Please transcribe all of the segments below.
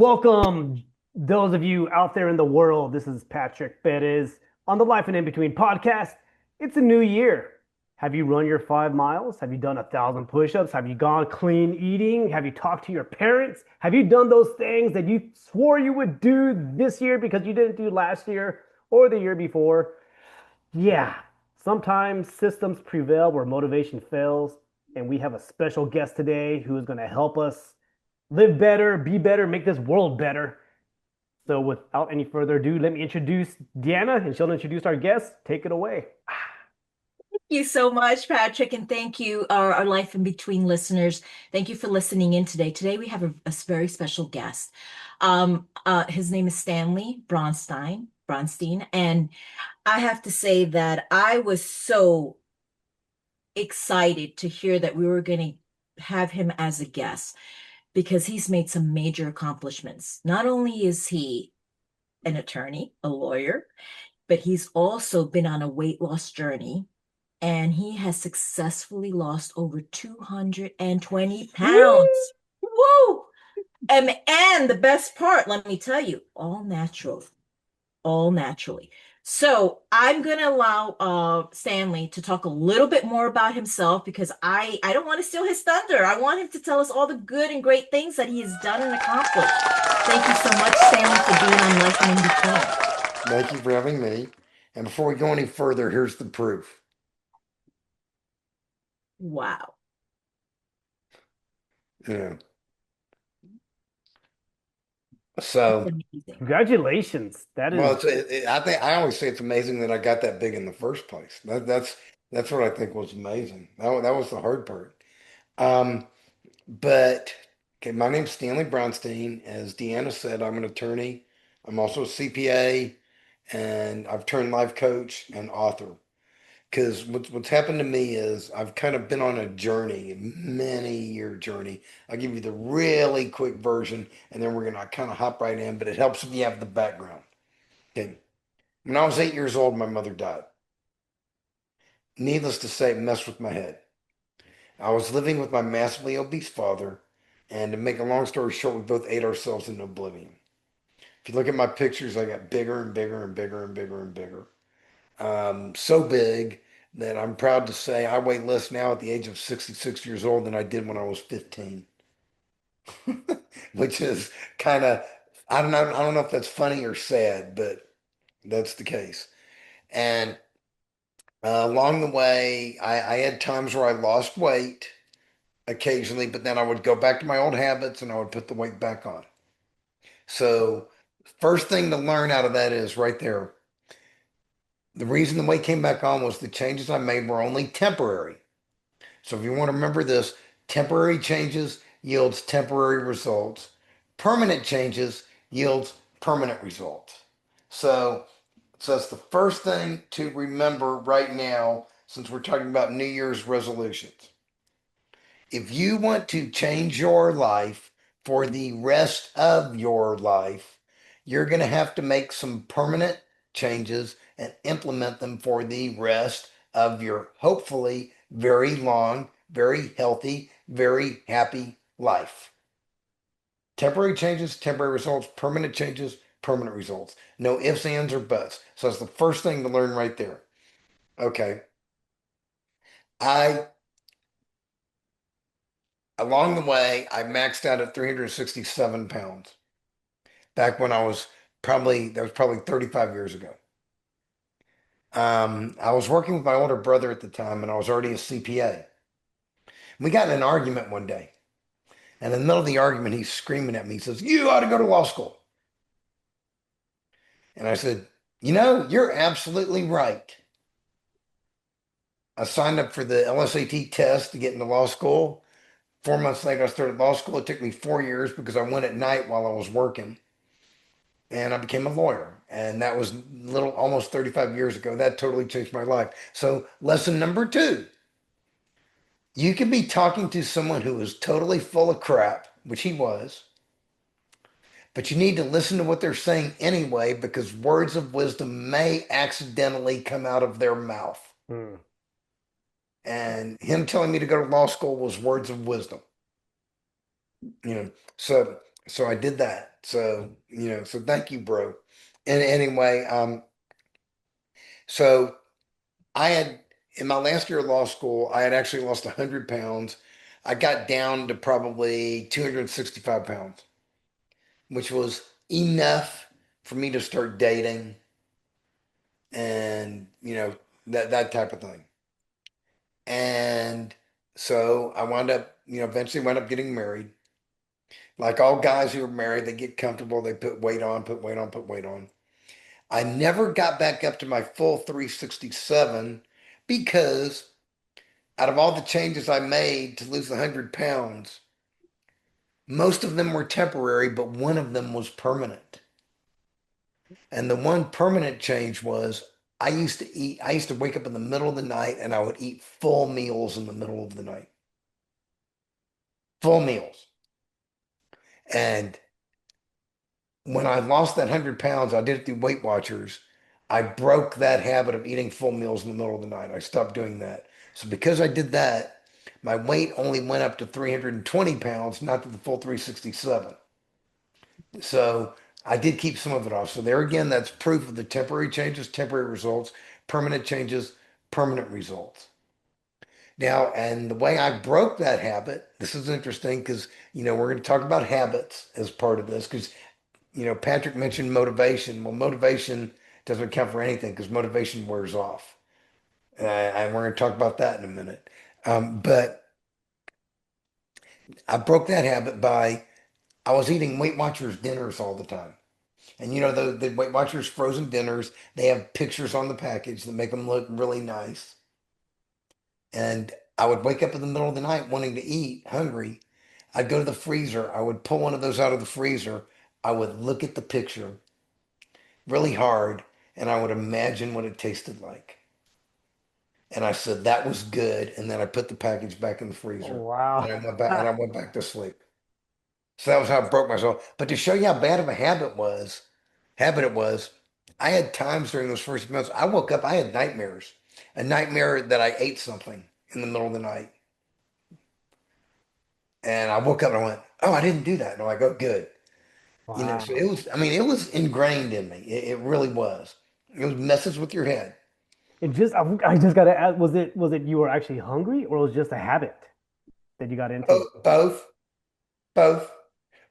Welcome, those of you out there in the world. This is Patrick Perez on the Life and In Between podcast. It's a new year. Have you run your 5 miles? Have you done 1,000 push-ups? Have you gone clean eating? Have you talked to your parents? Have you done those things that you swore you would do this year because you didn't do last year or the year before? Yeah, sometimes systems prevail where motivation fails, and we have a special guest today who is going to help us live better, be better, make this world better. So, without any further ado, let me introduce Deanna, and she'll introduce our guest. Take it away. You so much, Patrick, and thank you, our Life in Between listeners. Thank you for listening in today. Today we have a very special guest. His name is Stanley Bronstein, and I have to say that I was so excited to hear that we were going to have him as a guest because he's made some major accomplishments. Not only is he an attorney, a lawyer, but he's also been on a weight loss journey and he has successfully lost over 220 Woo! pounds. Woo! And the best part, let me tell you, all natural, all naturally. So I'm going to allow Stanley to talk a little bit more about himself because I don't want to steal his thunder. I want him to tell us all the good and great things that he has done and accomplished. Thank you so much, Stanley, for being on Life and in Between. Thank you for having me. And before we go any further, here's the proof. Wow. Yeah. That's So, amazing. Congratulations. That well, is, I think I always say it's amazing that I got that big in the first place. That's what I think was amazing. That was the hard part. Um, but okay, my name's Stanley Bronstein. As Deanna said, I'm an attorney. I'm also a CPA, and I've turned life coach and author. Because what's happened to me is I've kind of been on a journey, a many year journey. I'll give you the really quick version, and then we're gonna kind of hop right in, but it helps if you have the background. Okay. When I was 8 years old, my mother died. Needless to say, it messed with my head. I was living with my massively obese father, and to make a long story short, we both ate ourselves into oblivion. If you look at my pictures, I got bigger and bigger and bigger and bigger and bigger. So big that I'm proud to say I weigh less now at the age of 66 years old than I did when I was 15, which is kind of, I don't know if that's funny or sad, but that's the case. And along the way, I had times where I lost weight occasionally, but then I would go back to my old habits and I would put the weight back on. So, first thing to learn out of that is right there. The reason the weight came back on was the changes I made were only temporary. So if you want to remember this, temporary changes yields temporary results. Permanent changes yields permanent results. So, so that's the first thing to remember right now, since we're talking about New Year's resolutions. If you want to change your life for the rest of your life, you're going to have to make some permanent changes and implement them for the rest of your hopefully very long, very healthy, very happy life. Temporary changes, temporary results, permanent changes, permanent results. No ifs, ands, or buts. So that's the first thing to learn right there. Okay. I Along the way, I maxed out at 367 pounds back when that was probably 35 years ago. I was working with my older brother at the time and I was already a CPA. We got in an argument one day. And in the middle of the argument, he's screaming at me. He says, "You ought to go to law school." And I said, you're absolutely right. I signed up for the LSAT test to get into law school. 4 months later, I started law school. It took me 4 years because I went at night while I was working. And I became a lawyer. And that was little almost 35 years ago. That totally changed my life. So, lesson number two, you can be talking to someone who is totally full of crap, which he was, but you need to listen to what they're saying anyway because words of wisdom may accidentally come out of their mouth. hmm. And him telling me to go to law school was words of wisdom. You know, so So I did that. So, so thank you, bro. And anyway, so I had in my last year of law school, I had actually lost 100 pounds. I got down to probably 265 pounds, which was enough for me to start dating and, that type of thing. And so I wound up, eventually wound up getting married. Like all guys who are married, they get comfortable, they put weight on, put weight on, put weight on. I never got back up to my full 367 because out of all the changes I made to lose the 100 pounds, most of them were temporary, but one of them was permanent. And the one permanent change was I used to wake up in the middle of the night and I would eat full meals in the middle of the night. Full meals. And when I lost that 100 pounds, I did it through Weight Watchers. I broke that habit of eating full meals in the middle of the night. I stopped doing that. So because I did that, my weight only went up to 320 pounds, not to the full 367. So I did keep some of it off. So there again, that's proof of the temporary changes, temporary results, permanent changes, permanent results. Now, and the way I broke that habit, this is interesting because, we're going to talk about habits as part of this because Patrick mentioned motivation. Well, motivation doesn't count for anything because motivation wears off. And we're going to talk about that in a minute. But I broke that habit by I was eating Weight Watchers dinners all the time. And the Weight Watchers frozen dinners, they have pictures on the package that make them look really nice. And I would wake up in the middle of the night wanting to eat, hungry. I'd go to the freezer. I would pull one of those out of the freezer. I would look at the picture really hard and I would imagine what it tasted like. And I said that was good. And then I put the package back in the freezer. Wow. And I went back to sleep. So that was how I broke myself. But to show you how bad of a habit it was, I had times during those first months, I woke up, I had nightmares. A nightmare that I ate something in the middle of the night. And I woke up and I went, oh, I didn't do that. And I'm like, oh, good. So Wow. it was, I mean, it was ingrained in me. It really was. It was messes with your head. I just gotta ask, was it you were actually hungry or was it just a habit that you got into? Both, both.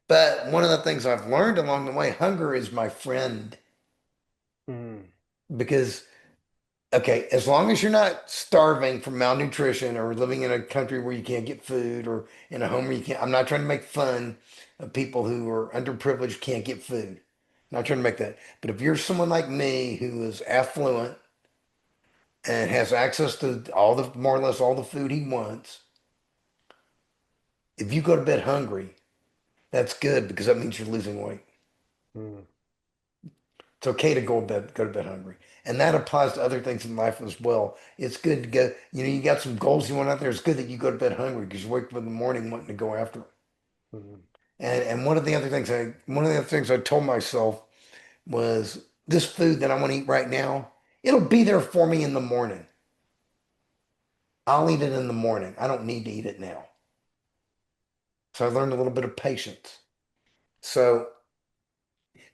But one of the things I've learned along the way, hunger is my friend Mm, because, okay, as long as you're not starving from malnutrition or living in a country where you can't get food or in a home where you can't, I'm not trying to make fun of people who are underprivileged, can't get food. Not trying to make that. But if you're someone like me who is affluent and has access to more or less all the food he wants, if you go to bed hungry, that's good because that means you're losing weight. mm, It's okay to go to bed hungry. And that applies to other things in life as well. It's good to go, you got some goals you want out there. It's good that you go to bed hungry because you wake up in the morning wanting to go after them. mm, And one of the other things I told myself was this food that I want to eat right now, it'll be there for me in the morning. I'll eat it in the morning. I don't need to eat it now. So I learned a little bit of patience. So,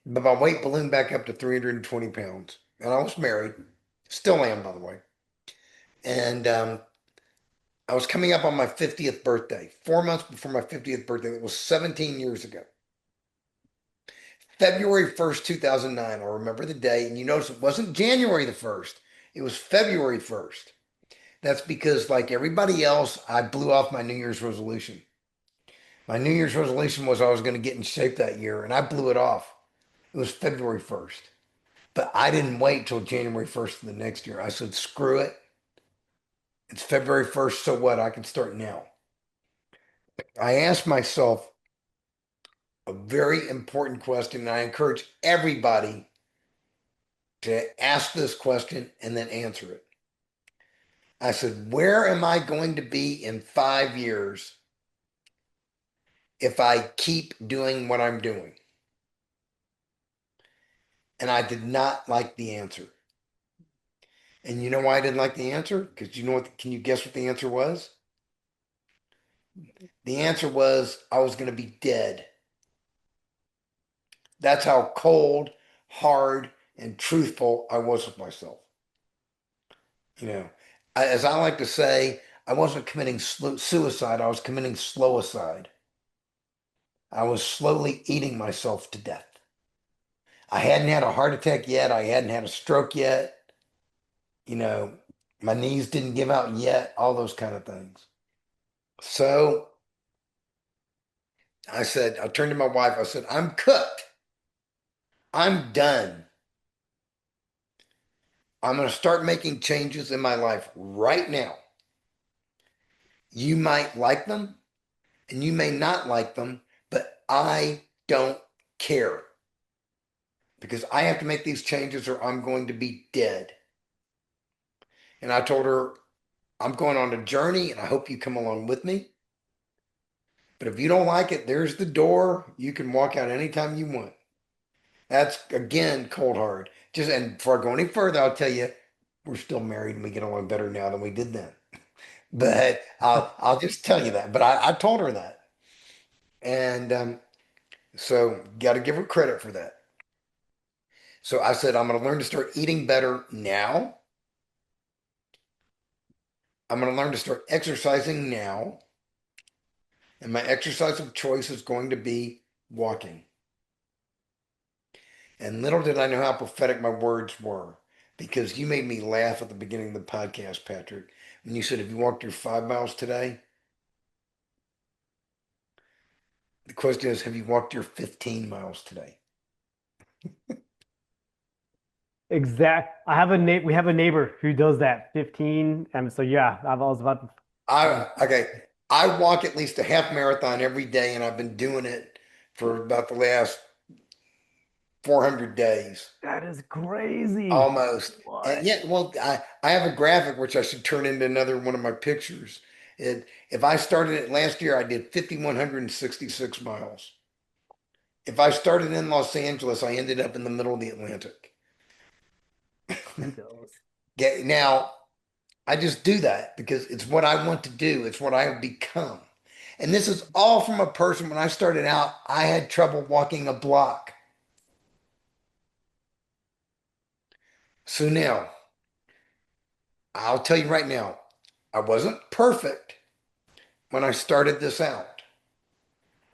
but my weight ballooned back up to 320 pounds. And I was married. Still am, by the way. And I was coming up on my 50th birthday, 4 months before my 50th birthday. It was 17 years ago. February 1st, 2009. I remember the day. And you notice it wasn't January the 1st. It was February 1st. That's because, like everybody else, I blew off my New Year's resolution. My New Year's resolution was I was going to get in shape that year, and I blew it off. It was February 1st. But I didn't wait till January 1st of the next year. I said, screw it. It's February 1st, so what? I can start now. I asked myself a very important question, and I encourage everybody to ask this question and then answer it. I said, where am I going to be in 5 years if I keep doing what I'm doing? And I did not like the answer. And you know why I didn't like the answer? Because you know what, can you guess what the answer was? The answer was I was going to be dead. That's how cold, hard, and truthful I was with myself. You know, as I like to say, I wasn't committing suicide, I was committing slowicide. I was slowly eating myself to death. I hadn't had a heart attack yet, I hadn't had a stroke yet, you know, my knees didn't give out yet, all those kind of things. So I turned to my wife, I said, I'm cooked. I'm done. I'm going to start making changes in my life right now. You might like them and you may not like them, but I don't care because I have to make these changes or I'm going to be dead. And I told her, I'm going on a journey and I hope you come along with me. But if you don't like it, there's the door. You can walk out anytime you want. That's again cold hard. Just and before I go any further, I'll tell you, we're still married and we get along better now than we did then. But I'll just tell you that. But I told her that. And so got to give her credit for that. So I said, I'm going to learn to start eating better now. I'm going to learn to start exercising now. And my exercise of choice is going to be walking. And little did I know how prophetic my words were because you made me laugh at the beginning of the podcast, Patrick, when you said, "Have you walked your 5 miles today?" The question is, have you walked your 15 miles today? Exact. We have a neighbor who does that 15. And so yeah, I've always about Okay. I walk at least a half marathon every day, and I've been doing it for about the last 400 days. that is crazy. Almost. And What? yet, well, I have a graphic which I should turn into another one of my pictures. If I started it last year, I did 5,166 miles. If I started in Los Angeles, I ended up in the middle of the Atlantic. Kudos. Now, I just do that because it's what I want to do. It's what I have become. And this is all from a person when I started out, I had trouble walking a block. So now, I'll tell you right now, I wasn't perfect when I started this out.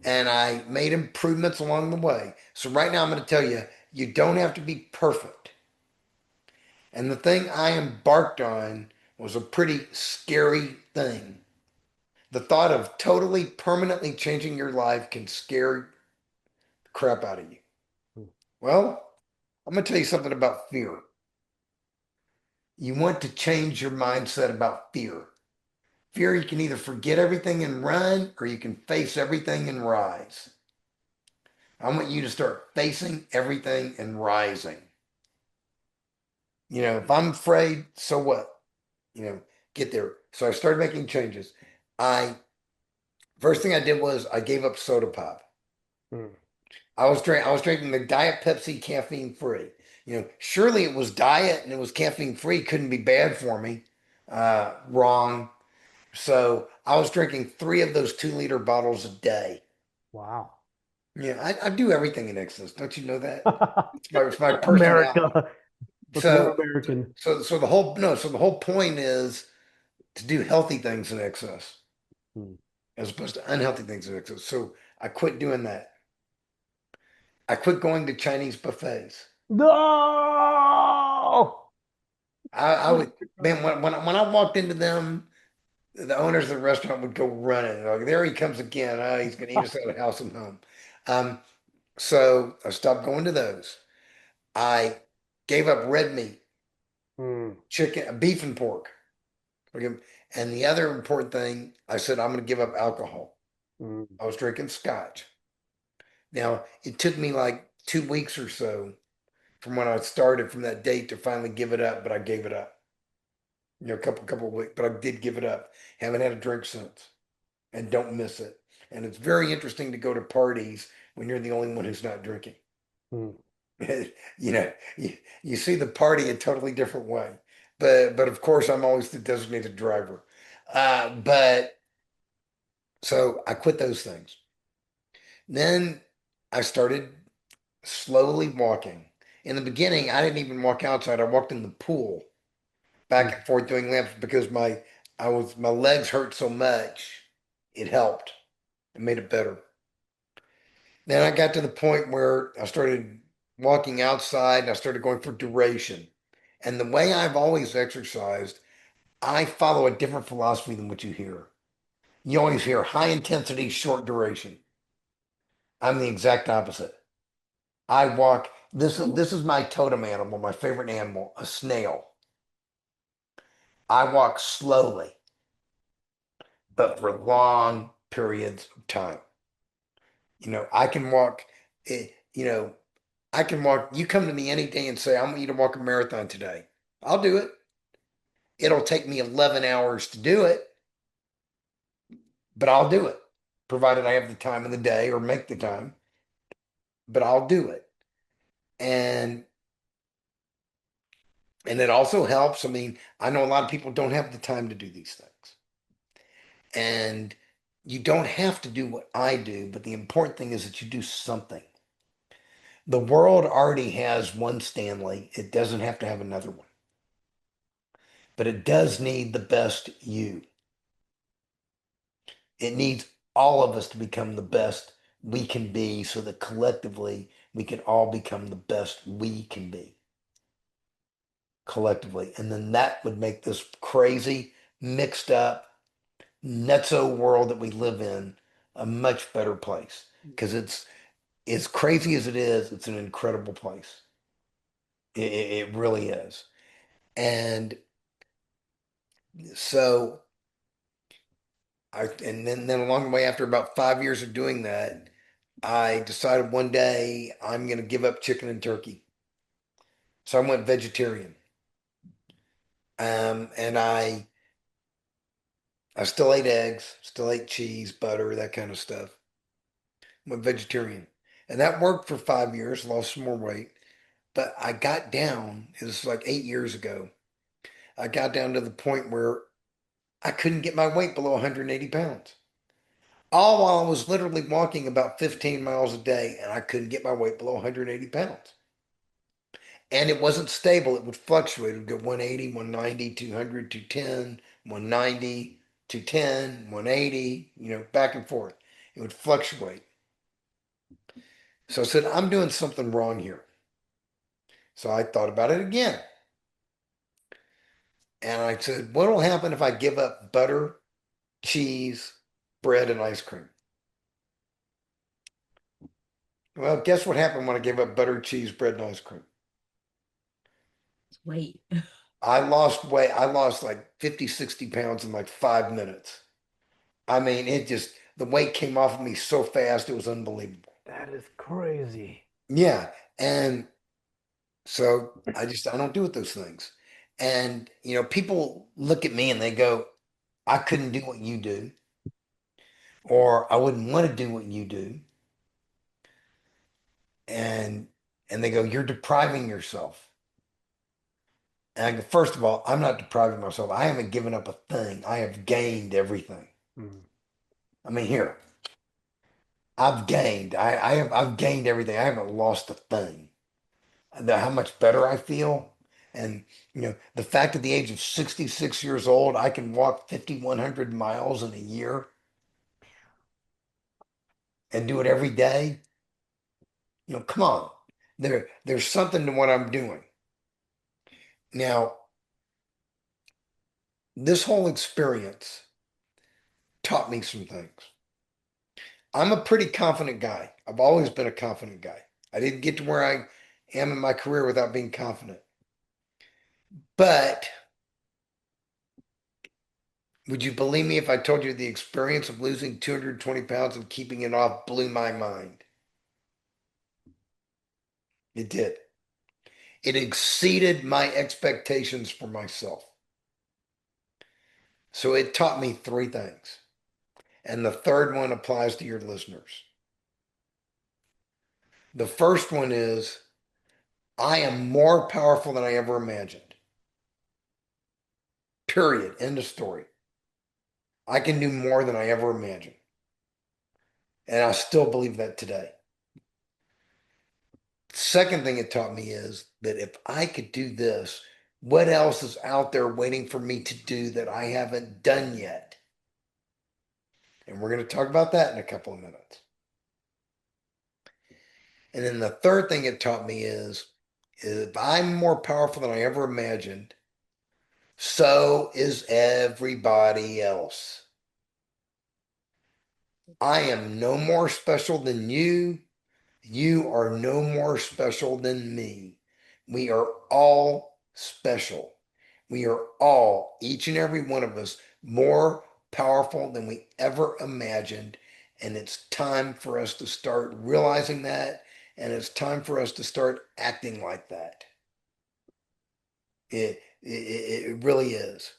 And I made improvements along the way. So right now I'm going to tell you, you don't have to be perfect. And the thing I embarked on was a pretty scary thing. The thought of totally permanently changing your life can scare the crap out of you. Well, I'm going to tell you something about fear. You want to change your mindset about fear. Fear, you can either forget everything and run, or you can face everything and rise. I want you to start facing everything and rising. If I'm afraid, so what? Get there. So I started making changes. I First thing I did was I gave up soda pop. Hmm. I was drinking the Diet Pepsi caffeine free. Surely it was diet and it was caffeine free, couldn't be bad for me. Wrong. So I was drinking three of those 2 liter bottles a day. Wow. Yeah, I do everything in excess. Don't you know that? It's my personality. America. What's more So, American? so the whole no, so the whole point is to do healthy things in excess Hmm. as opposed to unhealthy things in excess. So I quit doing that. I quit going to Chinese buffets. No! I would, man, when I walked into them, the owners of the restaurant would go running. Like, there he comes again. Oh, he's going to eat us out of house and home. Um, so I stopped going to those. I gave up red meat, Hmm. chicken, beef and pork. Okay. And the other important thing, I said, I'm going to give up alcohol. Hmm. I was drinking scotch. Now, it took me like 2 weeks or so from when I started from that date to finally give it up, but I gave it up. A couple of weeks, but I did give it up. Haven't had a drink since and don't miss it. And it's very interesting to go to parties when you're the only one who's not drinking. Hmm. You see the party a totally different way. But of course I'm always the designated driver. But so I quit those things. Then I started slowly walking. In the beginning, I didn't even walk outside. I walked in the pool back and forth doing laps because my legs hurt so much. It helped. It made it better. Then I got to the point where I started walking outside and I started going for duration. And the way I've always exercised, I follow a different philosophy than what you hear. You always hear high intensity, short duration. I'm the exact opposite. I walk, this is my totem animal, my favorite animal, a snail. I walk slowly, but for long periods of time. I can walk, eh, you know, I can walk. You come to me any day and say, I want you to walk a marathon today. I'll do it. It'll take me 11 hours to do it, but I'll do it, provided I have the time in the day or make the time, but I'll do it. And and it also helps. I mean, I know a lot of people don't have the time to do these things. And you don't have to do what I do, but the important thing is that you do something. The world already has one Stanley. It doesn't have to have another one, but it does need the best you. It needs all of us to become the best we can be so that collectively we can all become the best we can be collectively. And then that would make this crazy, mixed up, nutso world that we live in a much better place. Because it's as crazy as it is, it's an incredible place. It really is. And so and then along the way, after about 5 years of doing that, I decided one day I'm going to give up chicken and turkey. So I went vegetarian. And I still ate eggs, still ate cheese, butter, that kind of stuff. Went vegetarian. And that worked for 5 years, lost some more weight. But I got down, it was like 8 years ago. I got down to the point where I couldn't get my weight below 180 pounds. All while I was literally walking about 15 miles a day and I couldn't get my weight below 180 pounds. And it wasn't stable. It would fluctuate. It would go 180, 190, 200, 210, 190, 210, 180, back and forth. It would fluctuate. So I said, I'm doing something wrong here. So I thought about it again. And I said, what will happen if I give up butter, cheese, bread, and ice cream? Well, guess what happened when I gave up butter, cheese, bread, and ice cream? Wait. I lost weight. I lost like 50, 60 pounds in like 5 minutes. I mean, the weight came off of me so fast, it was unbelievable. That is crazy. Yeah. And so I don't do with those things. And, people look at me and they go, I couldn't do what you do, or I wouldn't want to do what you do. And, and they go, you're depriving yourself. And I go, first of all, I'm not depriving myself. I haven't given up a thing. I have gained everything. Mm. I mean, here, I've gained. I've gained everything. I haven't lost a thing. How much better I feel. And the fact at the age of 66 years old, I can walk 5,100 miles in a year and do it every day. Come on. There's something to what I'm doing. Now, this whole experience taught me some things. I'm a pretty confident guy. I've always been a confident guy. I didn't get to where I am in my career without being confident. But would you believe me if I told you the experience of losing 220 pounds and keeping it off blew my mind? It did. It exceeded my expectations for myself. So it taught me three things. And the third one applies to your listeners. The first one is I am more powerful than I ever imagined. Period. End of story. I can do more than I ever imagined. And I still believe that today. Second thing it taught me is that if I could do this, what else is out there waiting for me to do that I haven't done yet? And we're going to talk about that in a couple of minutes. And then the third thing it taught me is if I'm more powerful than I ever imagined, so is everybody else. I am no more special than you. You are no more special than me. We are all special. We are all, each and every one of us, more powerful than we ever imagined. And it's time for us to start realizing that. And it's time for us to start acting like that. It really is.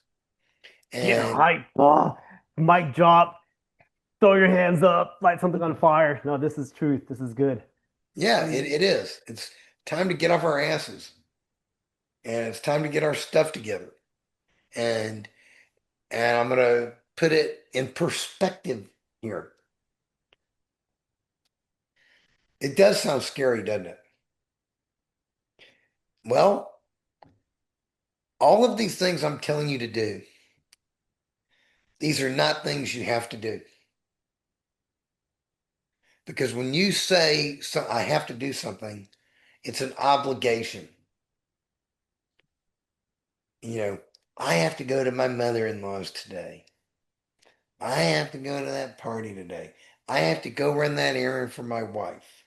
Get And hype. Oh, mic drop. Throw your hands up. Light something on fire. No, this is truth. This is good. yeah, it is. It's time to get off our asses. And it's time to get our stuff together. And I'm going to put it in perspective here. It does sound scary, doesn't it? Well, all of these things I'm telling you to do, these are not things you have to do. Because when you say, so, I have to do something, it's an obligation. You know, I have to go to my mother-in-law's today. I have to go to that party today. I have to go run that errand for my wife,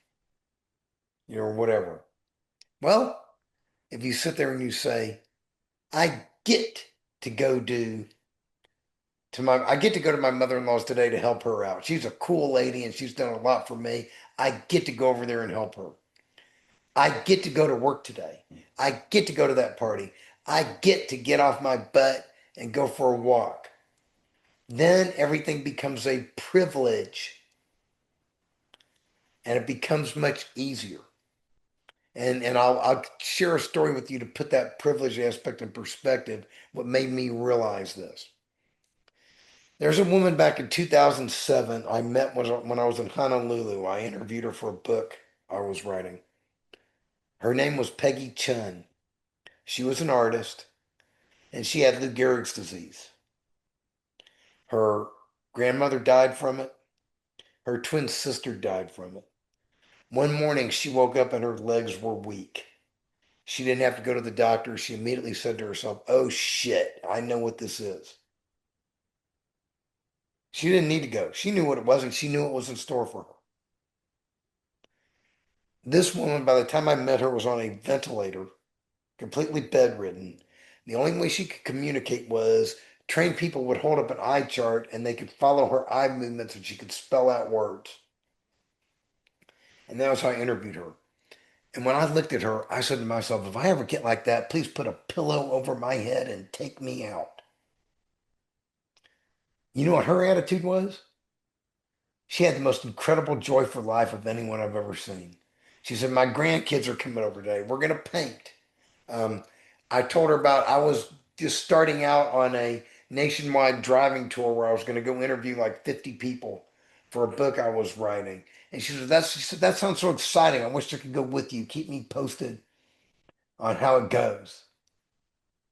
whatever. Well, if you sit there and you say, I get to go do I get to go to my mother-in-law's today to help her out. She's a cool lady and she's done a lot for me. I get to go over there and help her. I get to go to work today. I get to go to that party. I get to get off my butt and go for a walk. Then everything becomes a privilege and it becomes much easier. And I'll share a story with you to put that privilege aspect in perspective, what made me realize this. There's a woman back in 2007 I met when I was in Honolulu. I interviewed her for a book I was writing. Her name was Peggy Chun. She was an artist and she had Lou Gehrig's disease. Her grandmother died from it. Her twin sister died from it. One morning she woke up and her legs were weak. She didn't have to go to the doctor. She immediately said to herself, "Oh shit, I know what this is." She didn't need to go. She knew what it was and she knew it was in store for her. This woman, by the time I met her, was on a ventilator, completely bedridden. The only way she could communicate was trained people would hold up an eye chart and they could follow her eye movements and she could spell out words. And that was how I interviewed her. And when I looked at her, I said to myself, if I ever get like that, please put a pillow over my head and take me out. You know what her attitude was? She had the most incredible joy for life of anyone I've ever seen. She said, my grandkids are coming over today. We're going to paint. Um, I told her about I was just starting out on a nationwide driving tour where I was going to go interview like 50 people for a book I was writing. And she said, that sounds so exciting. I wish I could go with you. Keep me posted on how it goes.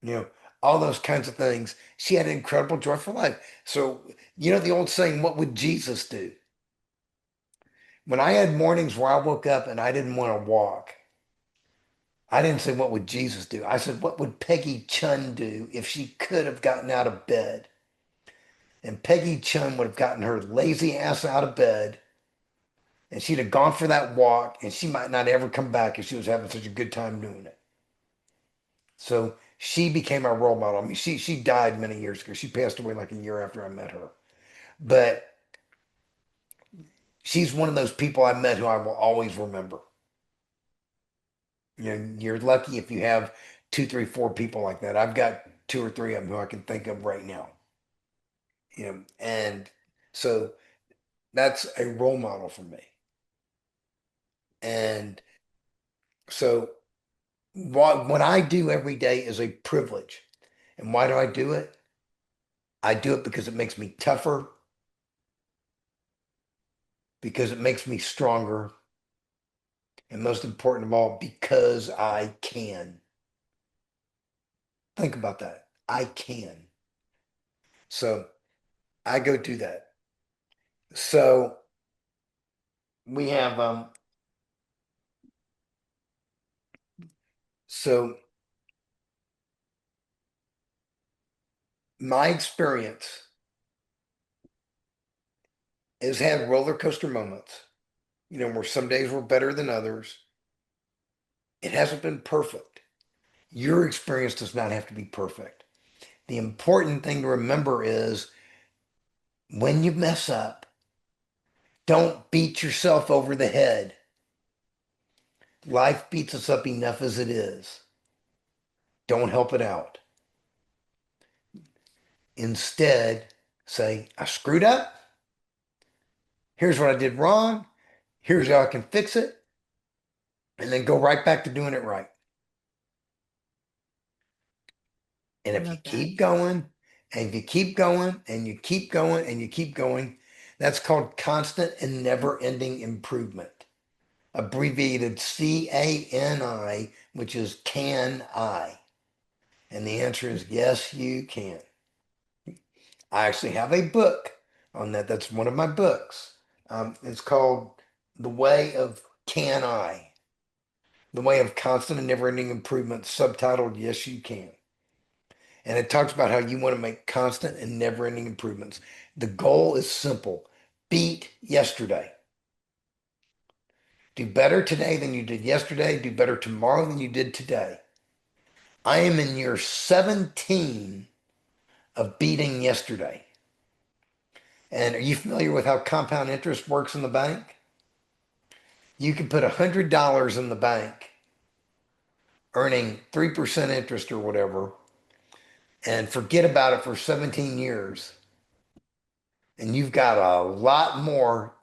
You know, all those kinds of things. She had an incredible joy for life. So, the old saying, what would Jesus do? When I had mornings where I woke up and I didn't want to walk, I didn't say, what would Jesus do? I said, what would Peggy Chun do if she could have gotten out of bed? And Peggy Chun would have gotten her lazy ass out of bed and she'd have gone for that walk and she might not ever come back if she was having such a good time doing it. So she became our role model. I mean, she died many years ago. She passed away like a year after I met her. But she's one of those people I met who I will always remember. You're lucky if you have two, three, four people like that. I've got two or three of them who I can think of right now. And so that's a role model for me. And so what I do every day is a privilege. And why do I do it? I do it because it makes me tougher, because it makes me stronger, And most important of all, because I can. Think about that. I can. So I go do that. So we have so my experience has had roller coaster moments, where some days were better than others. It hasn't been perfect. Your experience does not have to be perfect. The important thing to remember is when you mess up, don't beat yourself over the head. Life beats us up enough as it is. Don't help it out. Instead, say, I screwed up. Here's what I did wrong. Here's how I can fix it. And then go right back to doing it right. And I if you love that. keep going, and if you keep going, and you keep going, and you keep going, that's called constant and never ending improvement. Abbreviated CANI, which is can I? And the answer is yes, you can. I actually have a book on that. That's one of my books. It's called The Way of Can I? The Way of Constant and Never Ending Improvement, subtitled Yes, You Can. And it talks about how you want to make constant and never ending improvements. The goal is simple: beat yesterday. Do better today than you did yesterday. Do better tomorrow than you did today. I am in year 17 of beating yesterday. And are you familiar with how compound interest works in the bank? You can put $100 in the bank, earning 3% interest or whatever, and forget about it for 17 years. And you've got a lot more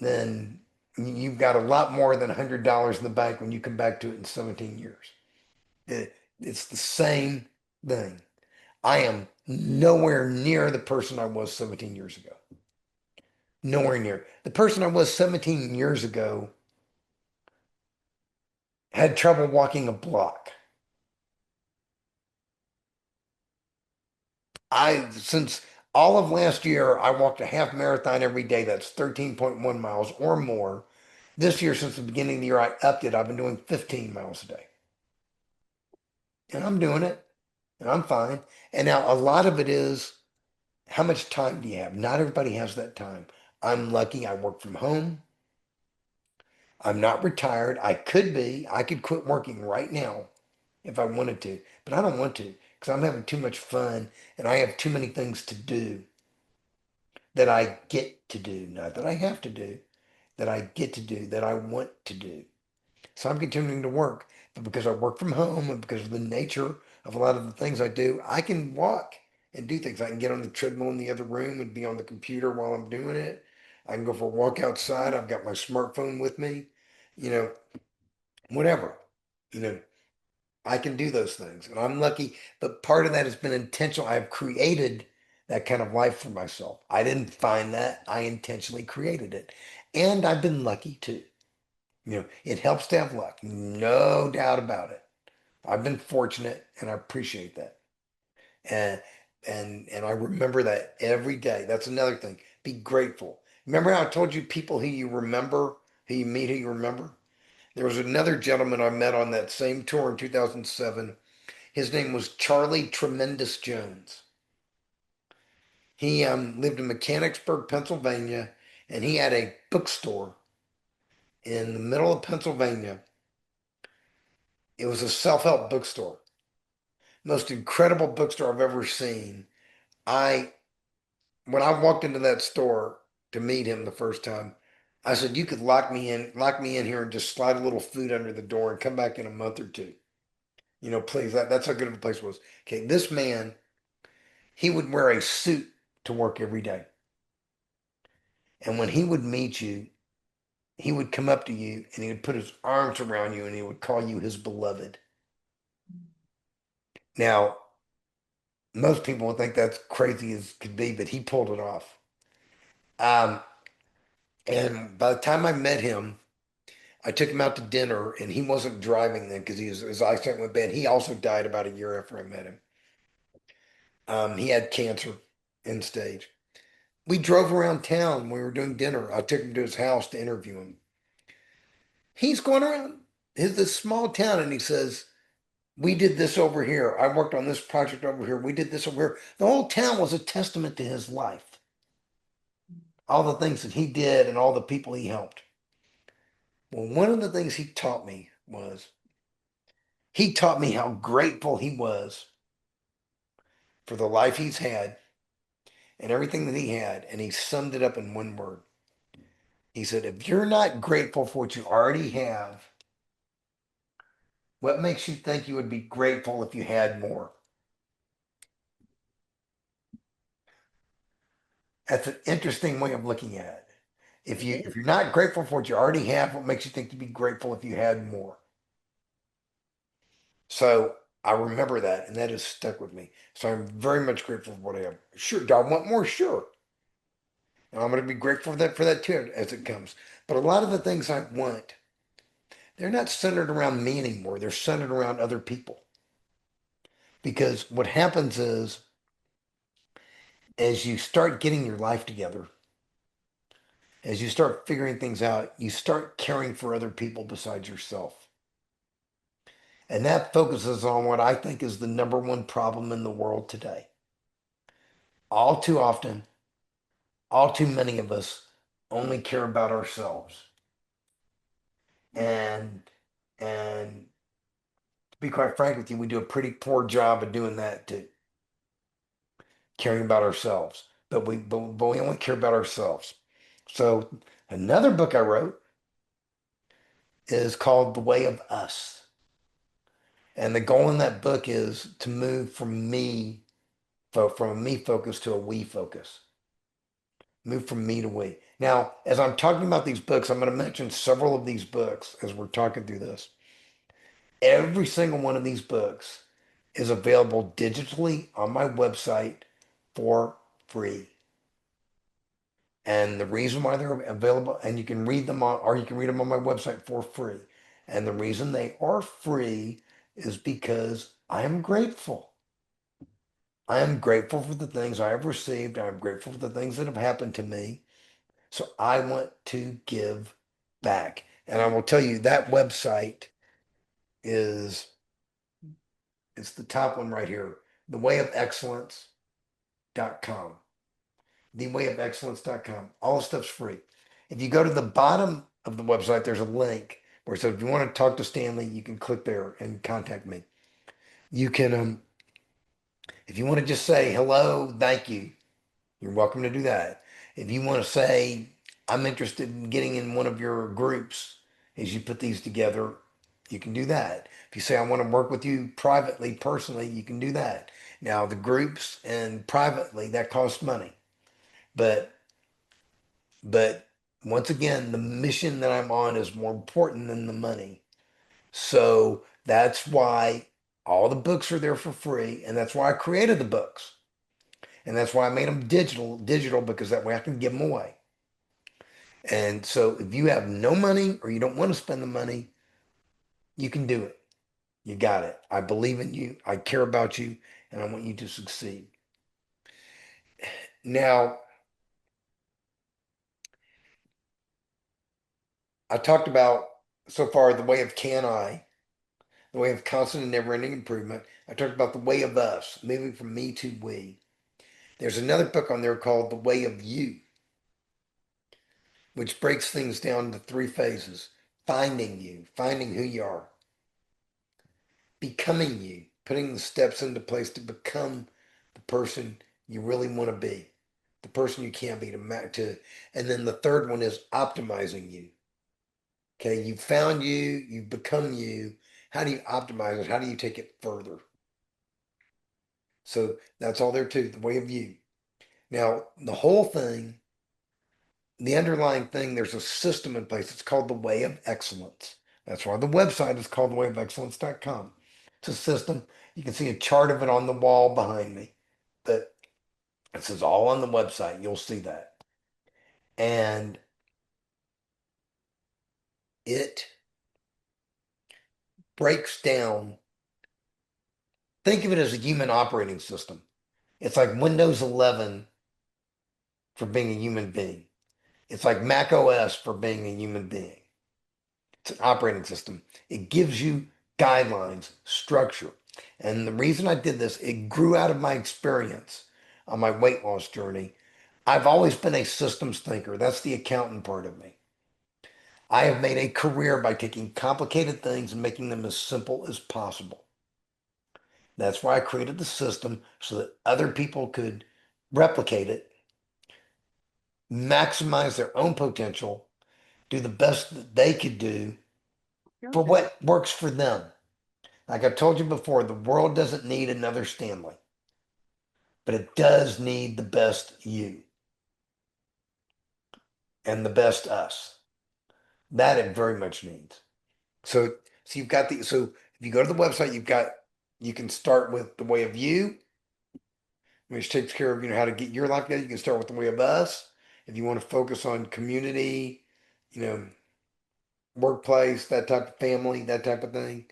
than $100 in the bank when you come back to it in 17 years. It's the same thing. I am nowhere near the person I was 17 years ago. Nowhere near. The person I was 17 years ago had trouble walking a block. Since all of last year, I walked a half marathon every day. That's 13.1 miles or more. This year, since the beginning of the year, I upped it. I've been doing 15 miles a day. And I'm doing it. And I'm fine. And now a lot of it is how much time do you have? Not everybody has that time. I'm lucky I work from home. I'm not retired. I could be. I could quit working right now if I wanted to, but I don't want to because I'm having too much fun and I have too many things to do that I get to do, not that I have to do, that I get to do, that I want to do. So I'm continuing to work, but because I work from home and because of the nature of a lot of the things I do, I can walk and do things. I can get on the treadmill in the other room and be on the computer while I'm doing it. I can go for a walk outside. I've got my smartphone with me, you know, whatever. You know, I can do those things, and I'm lucky. But part of that has been intentional. I've created that kind of life for myself. I didn't find that. I intentionally created it, and I've been lucky too. It helps to have luck, no doubt about it. I've been fortunate, and I appreciate that. And and I remember that every day. That's another thing. Be grateful. Remember how I told you people who you remember, who you meet, who you remember? There was another gentleman I met on that same tour in 2007. His name was Charlie Tremendous Jones. He lived in Mechanicsburg, Pennsylvania, and he had a bookstore in the middle of Pennsylvania. It was a self-help bookstore. Most incredible bookstore I've ever seen. I When I walked into that store to meet him the first time, I said, "You could lock me in here and just slide a little food under the door and come back in a month or two. Please." That's how good of a place it was. Okay, this man, he would wear a suit to work every day. And when he would meet you, he would come up to you and he would put his arms around you and he would call you his beloved. Now, most people would think that's crazy as could be, but he pulled it off. Um, and by the time I met him, I took him out to dinner, and he wasn't driving then because his eyesight went bad. He also died about a year after I met him. He had cancer, end stage. We drove around town. We were doing dinner. I took him to his house to interview him. He's going around this small town, and he says, "We did this over here. I worked on this project over here. We did this over here." The whole town was a testament to his life, all the things that he did and all the people he helped. Well, one of the things he taught me how grateful he was for the life he's had and everything that he had. And he summed it up in one word. He said, "If you're not grateful for what you already have, what makes you think you would be grateful if you had more?" That's an interesting way of looking at it. If It if is. you're not grateful for what you already have, what makes you think you'd be grateful if you had more? So I remember that, and that has stuck with me. So I'm very much grateful for what I have. Sure, do I want more? Sure. And I'm going to be grateful for that too as it comes. But a lot of the things I want, they're not centered around me anymore. They're centered around other people. Because what happens is, as you start getting your life together, as you start figuring things out, you start caring for other people besides yourself. And that focuses on what I think is the number one problem in the world today. All too often, all too many of us only care about ourselves. And and to be quite frank with you, we do a pretty poor job of doing that too, caring about ourselves. But we only care about ourselves. So another book I wrote is called The Way of Us. And the goal in that book is to move from a me focus to a we focus. Move from me to we. Now, as I'm talking about these books, I'm going to mention several of these books as we're talking through this. Every single one of these books is available digitally on my website for free. And the reason why they're available, and you can read them on, or you can read them on my website for free. And the reason they are free is because I am grateful. I am grateful for the things I have received. I am grateful for the things that have happened to me. So I want to give back. And I will tell you that website is it's the top one right here, thewayofexcellence.com. Thewayofexcellence.com. All the stuff's free. If you go to the bottom of the website, there's a link where it says if you want to talk to Stanley, you can click there and contact me. You can if you want to just say hello, thank you, you're welcome to do that. If you want to say, "I'm interested in getting in one of your groups as you put these together," you can do that. If you say, "I want to work with you privately, personally," you can do that. Now, the groups and privately, that costs money. But, but once again, the mission that I'm on is more important than the money. So that's why all the books are there for free. And that's why I created the books. And that's why I made them digital because that way I can give them away. And so if you have no money or you don't want to spend the money, you can do it. You got it. I believe in you. I care about you and I want you to succeed. Now, I talked about so far the way of can I, the way of constant and never ending improvement. I talked about the way of us, moving from me to we. There's another book on there called The Way of You, which breaks things down into three phases: finding you, finding who you are, becoming you, putting the steps into place to become the person you really want to be, the person you can be and then the third one is optimizing you. Okay, you found you, you've become you. How do you optimize it? How do you take it further? So that's all there too, the way of you. Now, the whole thing, the underlying thing, there's a system in place. It's called the way of excellence. That's why the website is called thewayofexcellence.com. It's a system. You can see a chart of it on the wall behind me. But this is all on the website. You'll see that. And it breaks down, think of it as a human operating system. It's like Windows 11 for being a human being. It's like Mac OS for being a human being. It's an operating system. It gives you guidelines, structure. And the reason I did this, it grew out of my experience on my weight loss journey. I've always been a systems thinker. That's the accountant part of me. I have made a career by taking complicated things and making them as simple as possible. That's why I created the system so that other people could replicate it, maximize their own potential, do the best that they could do for Gotcha. what works for them. Like I told you before, the world doesn't need another Stanley, but it does need the best you and the best us. That it very much needs. So you've got so if you go to the website, you can start with the way of you, which takes care of how to get your life together. You can start with the way of us. If you want to focus on community, you know, workplace, that type of family, that type of thing.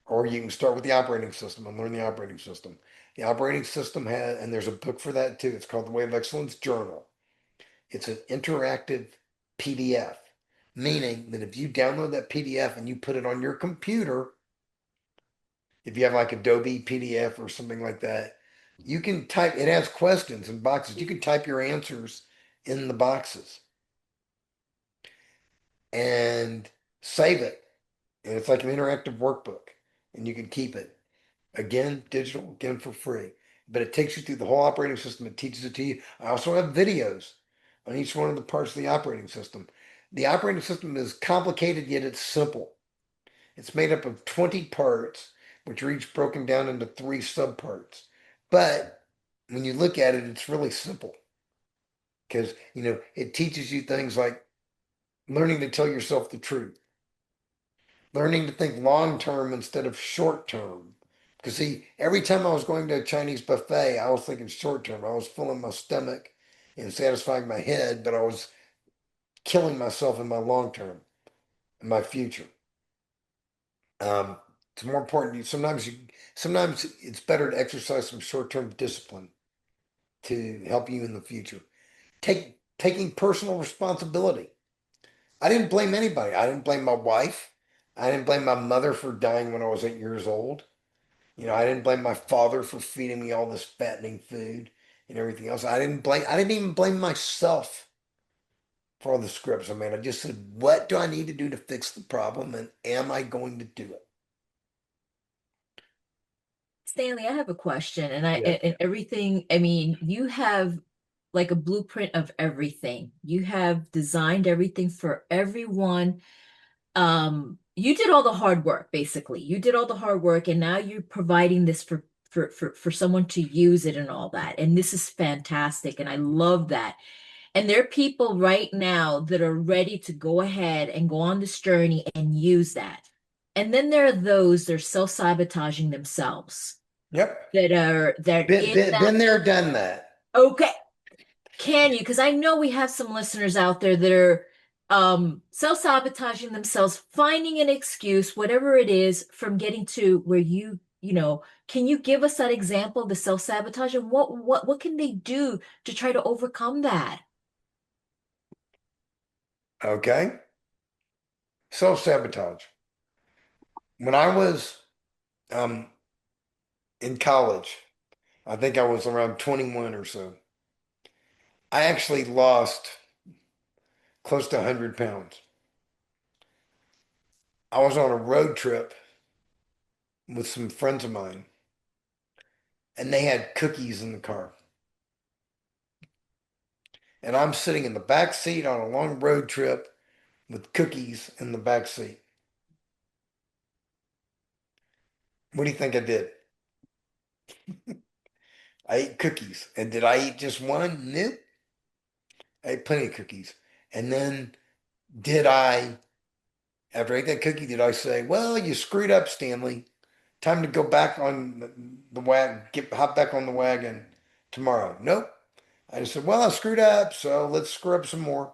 Or you can start with the operating system and learn the operating system. The operating system has, and there's a book for that too. It's called The Way of Excellence Journal. It's an interactive PDF, meaning that if you download that PDF and you put it on your computer, if you have like Adobe PDF or something like that, you can type, it has questions and boxes. You can type your answers in the boxes and save it. And it's like an interactive workbook and you can keep it. Again, digital, again for free. But it takes you through the whole operating system. It teaches it to you. I also have videos on each one of the parts of the operating system. The operating system is complicated, yet it's simple. It's made up of 20 parts, which are each broken down into three subparts. But when you look at it, it's really simple because, it teaches you things like learning to tell yourself the truth, learning to think long term instead of short term. Because, see, every time I was going to a Chinese buffet, I was thinking short term. I was filling my stomach and satisfying my head, but I was killing myself in my long term, in my future. Um, it's more important. Sometimes it's better to exercise some short-term discipline to help you in the future. Taking personal responsibility. I didn't blame anybody. I didn't blame my wife. I didn't blame my mother for dying when I was 8 years old. I didn't blame my father for feeding me all this fattening food and everything else. I didn't even blame myself for all the scripts I made. I just said, what do I need to do to fix the problem and am I going to do it? Stanley, I have a question, and Yeah. everything. I mean, you have like a blueprint of everything. You have designed everything for everyone. You did all the hard work, basically. You did all the hard work, and now you're providing this for someone to use it and all that. And this is fantastic, and I love that. And there are people right now that are ready to go ahead and go on this journey and use that. And then there are those that are self-sabotaging themselves Yep. that in that. Been there, done that. Okay, can you? Because I know we have some listeners out there that are self-sabotaging themselves, finding an excuse, whatever it is, from getting to where can you give us that example of the self-sabotage and what can they do to try to overcome that? Okay. Self-sabotage. When I was um, in college, I think I was around 21 or so. I actually lost close to 100 pounds. I was on a road trip with some friends of mine, and they had cookies in the car. And I'm sitting in the back seat on a long road trip with cookies in the back seat. What do you think I did? I ate cookies. And did I eat just one? Nope. I ate plenty of cookies. And then did I, after I ate that cookie, did I say, well, you screwed up, Stanley. Time to go back on the wagon, hop back on the wagon tomorrow? Nope. I just said, well, I screwed up, so let's screw up some more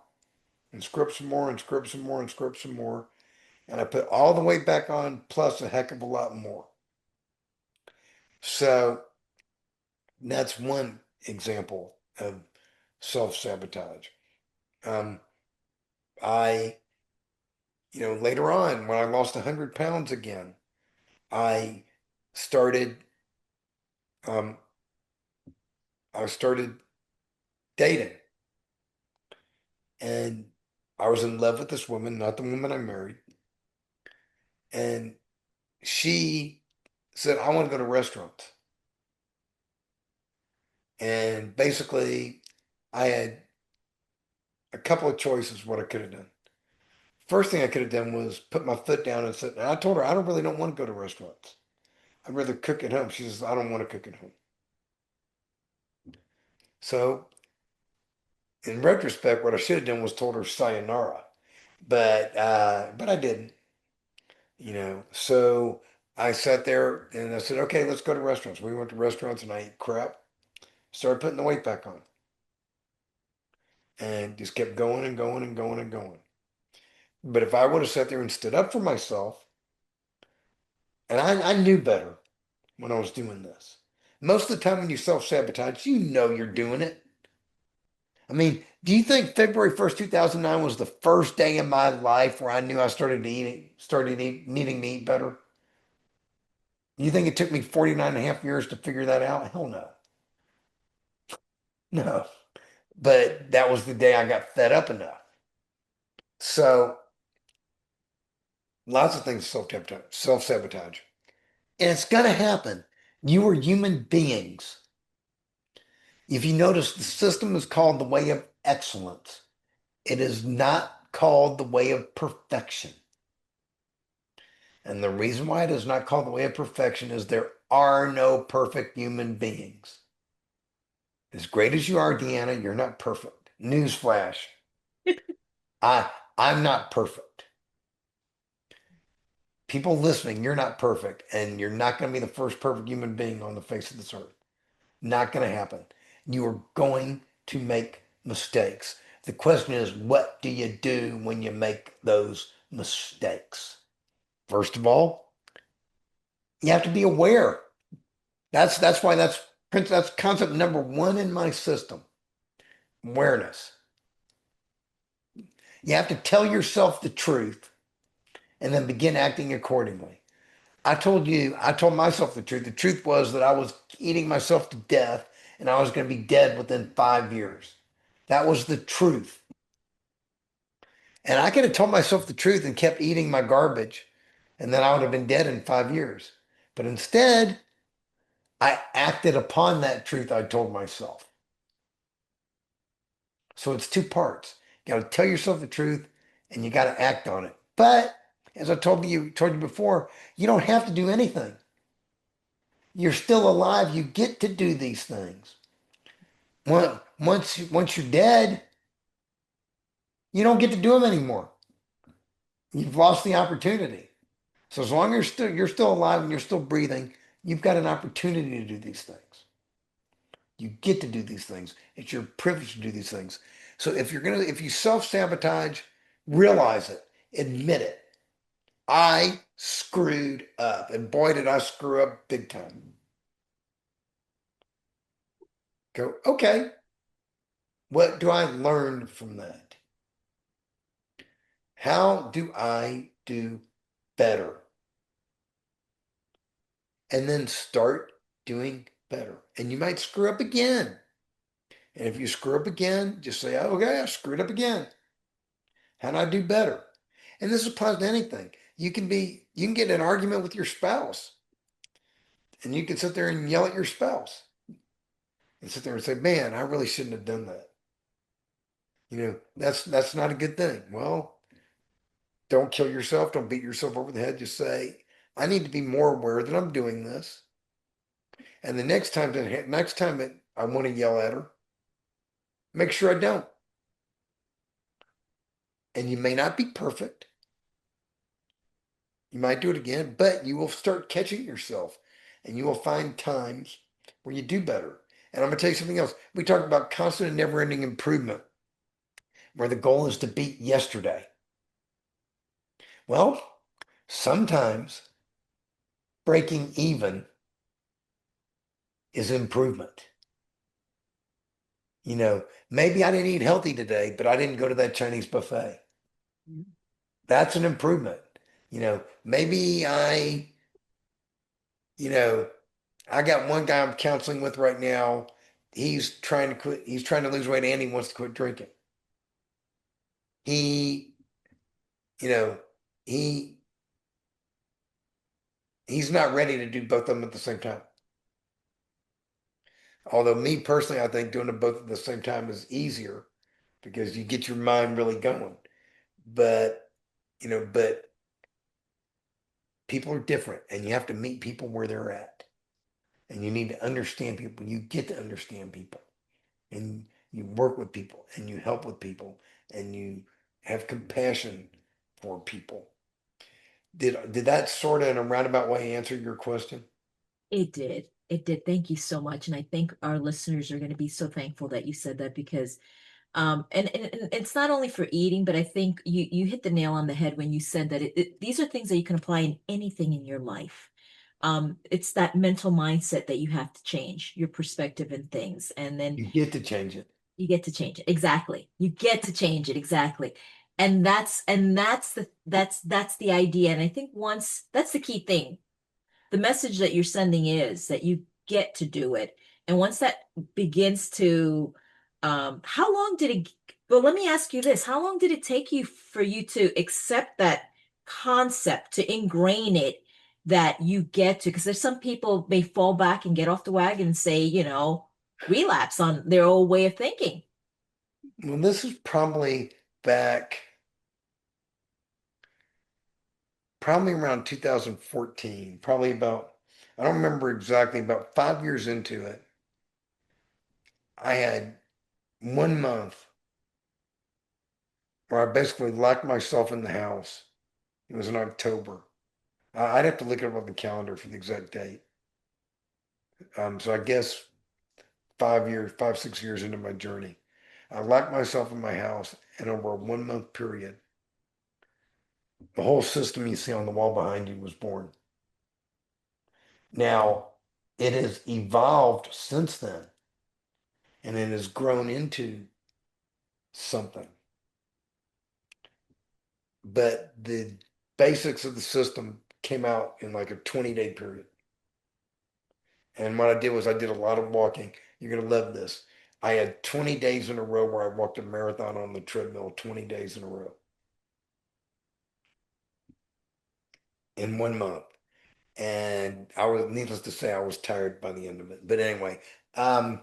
and screw up some more and screw up some more and screw up some more. and I put all the weight back on plus a heck of a lot more. So that's one example of self-sabotage. Um, I, later on when I lost 100 pounds again, I started, um, I started dating, and I was in love with this woman, not the woman I married. And she said, I want to go to restaurants. And basically, I had a couple of choices what I could have done. First thing I could have done was put my foot down and said, and I told her, I don't really don't want to go to restaurants. I'd rather cook at home. She says, I don't want to cook at home. So in retrospect, what I should have done was told her sayonara, but I didn't, So I sat there and I said, okay, let's go to restaurants. We went to restaurants and I ate crap. Started putting the weight back on and just kept going and going and going and going. But if I would have sat there and stood up for myself, and I knew better when I was doing this. Most of the time when you self-sabotage, you know you're doing it. I mean, do you think February 1st, 2009 was the first day in my life where I knew I needing to eat better? You think it took me 49 and a half years to figure that out? Hell no. No. But that was the day I got fed up enough. So lots of things self-sabotage. And it's going to happen. You are human beings. If you notice, the system is called the way of excellence. It is not called the way of perfection. And the reason why it is not called the way of perfection is there are no perfect human beings. As great as you are, Deanna, you're not perfect. Newsflash. I I'm not perfect. People listening, you're not perfect, and you're not going to be the first perfect human being on the face of this earth. Not going to happen. You are going to make mistakes. The question is, what do you do when you make those mistakes? First of all, you have to be aware. That's concept number one in my system. Awareness. You have to tell yourself the truth and then begin acting accordingly. I told myself the truth. The truth was that I was eating myself to death and I was going to be dead within 5 years. That was the truth. And I could have told myself the truth and kept eating my garbage, and then I would have been dead in 5 years. But instead, I acted upon that truth I told myself. So it's two parts. You got to tell yourself the truth and you got to act on it. But as I told you before, you don't have to do anything. You're still alive. You get to do these things. Once you're dead, you don't get to do them anymore. You've lost the opportunity. So as long as you're still alive and you're still breathing, you've got an opportunity to do these things. You get to do these things. It's your privilege to do these things. So if you self-sabotage, realize it, admit it. I screwed up, and boy, did I screw up big time. Go, okay, what do I learn from that? How do I do better? And then start doing better. And you might screw up again. And if you screw up again, just say, oh, okay, I screwed up again. How do I do better? And this applies to anything. You can get in an argument with your spouse, and you can sit there and yell at your spouse and sit there and say, man, I really shouldn't have done that. That's not a good thing. Well, don't kill yourself. Don't beat yourself over the head. Just say, I need to be more aware that I'm doing this. And the next time I want to yell at her, make sure I don't. And you may not be perfect. You might do it again, but you will start catching yourself and you will find times where you do better. And I'm going to tell you something else. We talk about constant and never-ending improvement, where the goal is to beat yesterday. Well, Sometimes breaking even is improvement. Maybe I didn't eat healthy today, but I didn't go to that Chinese buffet. Mhm. That's an improvement. Maybe you know, I got one guy I'm counseling with right now. He's trying to quit. He's trying to lose weight and he wants to quit drinking. He, you know, he he's not ready to do both of them at the same time. Although me personally, I think doing them both at the same time is easier because you get your mind really going. But, but people are different and you have to meet people where they're at. And you need to understand people. You get to understand people and you work with people and you help with people and you have compassion for people. Did that sort of in a roundabout way answer your question? It did. It did. Thank you so much. And I think our listeners are going to be so thankful that you said that because and it's not only for eating, but I think you hit the nail on the head when you said that these are things that you can apply in anything in your life. It's that mental mindset that you have to change, your perspective in things, and then You get to change it. you get to change it. Exactly. You get to change it. Exactly. And that's the idea. And I think once that's the key thing, the message that you're sending is that you get to do it. And once that begins to, how long did it, well, let me ask you this. How long did it take you for you to accept that concept, to ingrain it, that you get to? Because there's some people may fall back and get off the wagon and say, relapse on their old way of thinking. Well, this is back, probably around 2014, probably about, I don't remember exactly, about 5 years into it. I had 1 month where I basically locked myself in the house. It was in October. I'd have to look it up on the calendar for the exact date. So I guess 5 years, 6 years into my journey, I locked myself in my house, and over a 1 month period, the whole system you see on the wall behind you was born. Now, it has evolved since then, and it has grown into something. But the basics of the system came out in like a 20-day period. And what I did was I did a lot of walking. You're going to love this. I had 20 days in a row where I walked a marathon on the treadmill, 20 days in a row in 1 month. And needless to say, I was tired by the end of it. But anyway, um,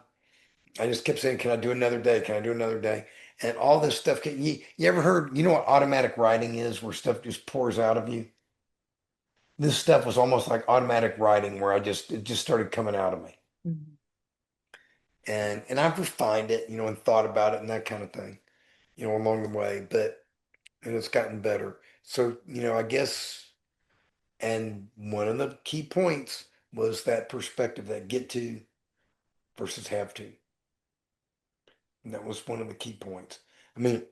I just kept saying, can I do another day? Can I do another day? And all this stuff. You ever heard, you know what automatic writing is, where stuff just pours out of you? This stuff was almost like automatic writing where it just started coming out of me. Mhm. And I've refined it, and thought about it and that kind of thing, along the way, and it's gotten better. So, I guess, and one of the key points was that perspective, that get to versus have to. And that was one of the key points. I mean,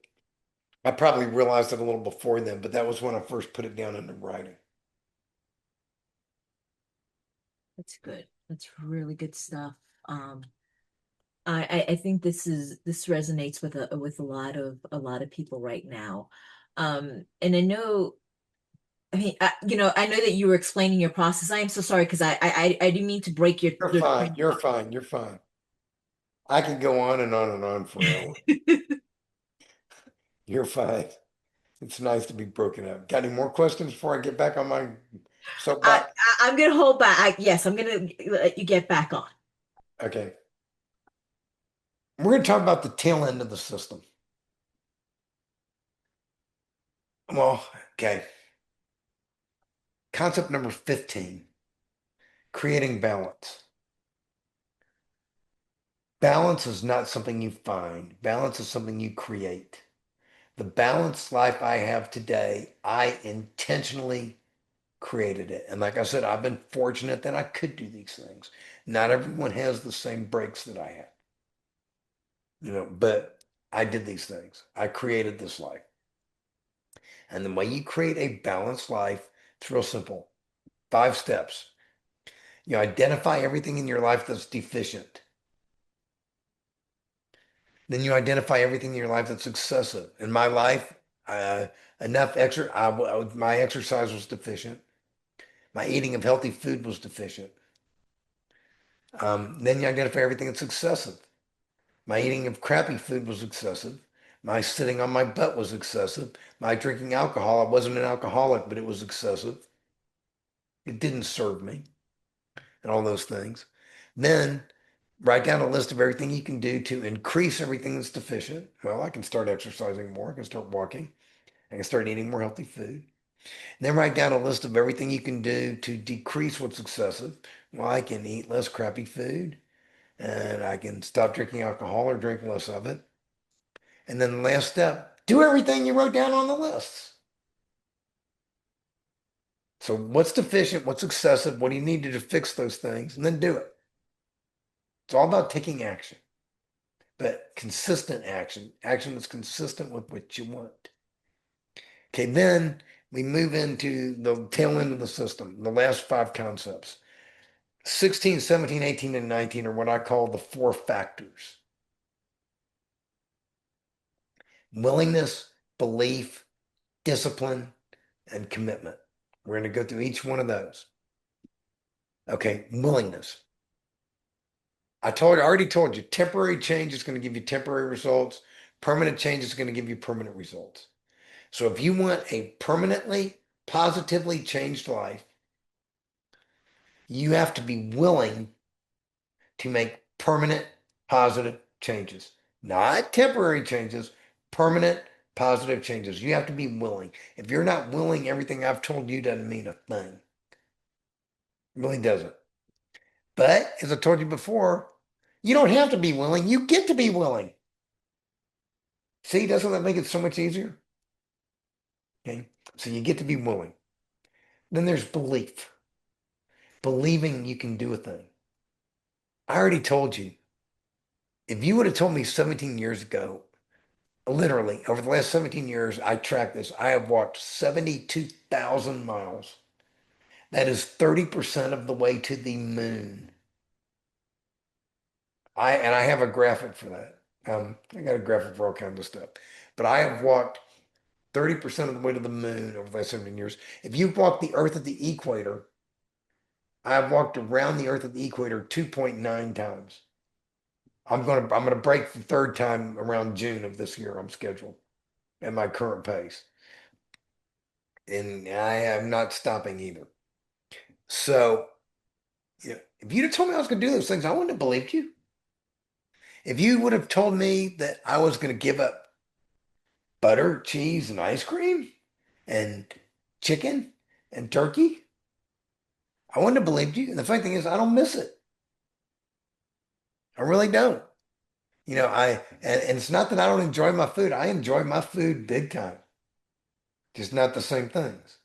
I probably realized it a little before then, but that was when I first put it down into writing. That's good. That's really good stuff. Um, I think this resonates with a lot of people right now. And I know, I mean, I know that you were explaining your process. I am so sorry because I didn't mean to break your You're your fine. You're fine. You're fine. I can go on and on and on forever. You're fine. It's nice to be broken up. Got any more questions before I get back on my I, soapbox? I'm gonna hold back. Yes, I'm gonna let you get back on. Okay. We're going to talk about the tail end of the system. Well, okay. Concept number 15, creating balance. Balance is not something you find. Balance is something you create. The balanced life I have today, I intentionally created it. And like I said, I've been fortunate that I could do these things. Not everyone has the same breaks that I have, but I did these things. I created this life. And the way you create a balanced life, It's real simple. 5 steps. You identify everything in your life that's deficient. Then you identify everything in your life that's excessive. In my life, uh, my exercise was deficient. My eating of healthy food was deficient. Then you identify everything that's excessive. My eating of crappy food was excessive. My sitting on my butt was excessive. My drinking alcohol, I wasn't an alcoholic, but it was excessive. It didn't serve me, and all those things. Then write down a list of everything you can do to increase everything that's deficient. Well, I can start exercising more. I can start walking. I can start eating more healthy food. And then write down a list of everything you can do to decrease what's excessive. Well, I can eat less crappy food, and I can stop drinking alcohol or drink less of it. And then the last step, do everything you wrote down on the lists. So what's deficient? What's excessive? What do you need to fix those things? And then do it. It's all about taking action, but consistent action, action that's consistent with what you want. Okay, then we move into the tail end of the system, the last 5 concepts. 16, 17, 18, and 19 are what I call the 4 factors. Willingness, belief, discipline, and commitment. We're going to go through each one of those. Okay, willingness. I already told you, temporary change is going to give you temporary results. Permanent change is going to give you permanent results. So if you want a permanently, positively changed life, you have to be willing to make permanent, positive changes, not temporary changes, permanent, positive changes. You have to be willing. If you're not willing, everything I've told you doesn't mean a thing. It really doesn't. But as I told you before, you don't have to be willing. You get to be willing. See, doesn't that make it so much easier? Okay. So you get to be willing. Then there's belief, believing you can do a thing. I already told you, if you would have told me 17 years ago, literally over the last 17 years, I tracked this. I have walked 72,000 miles. That is 30% of the way to the moon. I have a graphic for that. I got a graphic for all kinds of stuff. But I have walked 30% of the way to the moon over the last 17 years. If you walk the Earth at the equator, I've walked around the Earth at the equator 2.9 times. I'm gonna break the third time around June of this year. I'm scheduled at my current pace. And I am not stopping either. So, if you'd have told me I was gonna do those things, I wouldn't have believed you. If you would have told me that I was gonna give up butter, cheese, and ice cream and chicken and turkey, I wouldn't have believed you. And the funny thing is, I don't miss it. I really don't. And it's not that I don't enjoy my food. I enjoy my food big time. Just not the same things.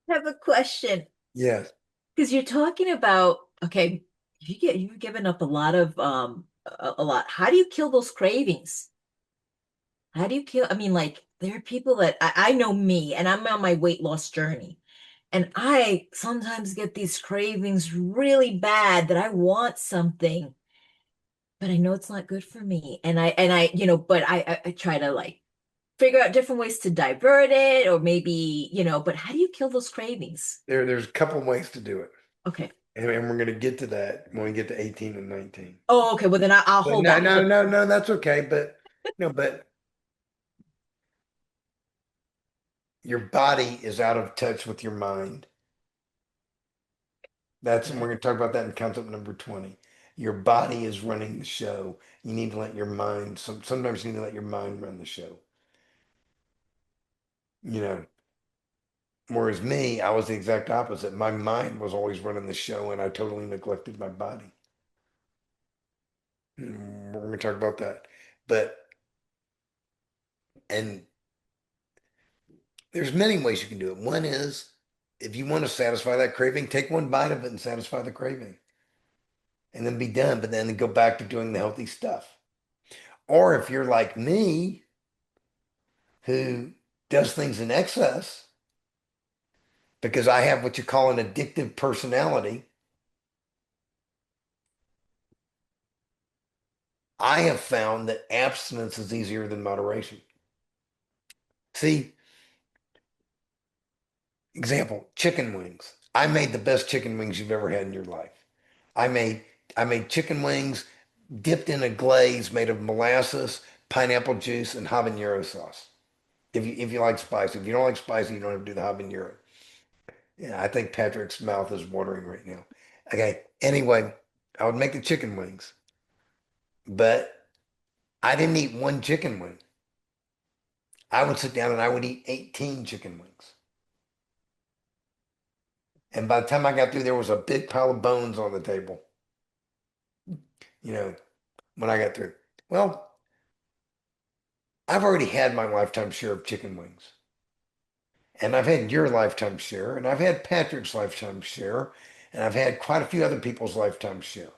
I have a question Yes. because you're talking about, okay, you've given up a lot of a lot. How do you kill those cravings? How do you kill? I mean, like there are people that I know me, and I'm on my weight loss journey. And I sometimes get these cravings really bad that I want something, but I know it's not good for me. But I try to like figure out different ways to divert it, or maybe, but how do you kill those cravings? There's a couple ways to do it. Okay. And we're going to get to that when we get to 18 and 19. Oh, okay. Well, then I'll But hold no, back. no, So, no, no, that's okay. But no, but your body is out of touch with your mind. We're going to talk about that in concept number 20. Your body is running the show. You need to let your mind, sometimes you need to let your mind run the show. You know, whereas me, I was the exact opposite. My mind was always running the show and I totally neglected my body. We're going to talk about that. But, and there's many ways you can do it. One is if you want to satisfy that craving, take one bite of it and satisfy the craving and then be done, but then go back to doing the healthy stuff. Or if you're like me, who does things in excess, because I have what you call an addictive personality. I have found that abstinence is easier than moderation. See, example, chicken wings. I made the best chicken wings you've ever had in your life. I made I made chicken wings dipped in a glaze made of molasses, pineapple juice, and habanero sauce. If you like spicy, if you don't like spicy, you don't have to do the habanero. Yeah, I think Patrick's mouth is watering right now. Okay. Anyway, I would make the chicken wings, but I didn't eat one chicken wing. I would sit down and I would eat 18 chicken wings. And by the time I got through, there was a big pile of bones on the table, you know, when I got through. Well, I've already had my lifetime share of chicken wings. And I've had your lifetime share, and I've had Patrick's lifetime share, and I've had quite a few other people's lifetime share.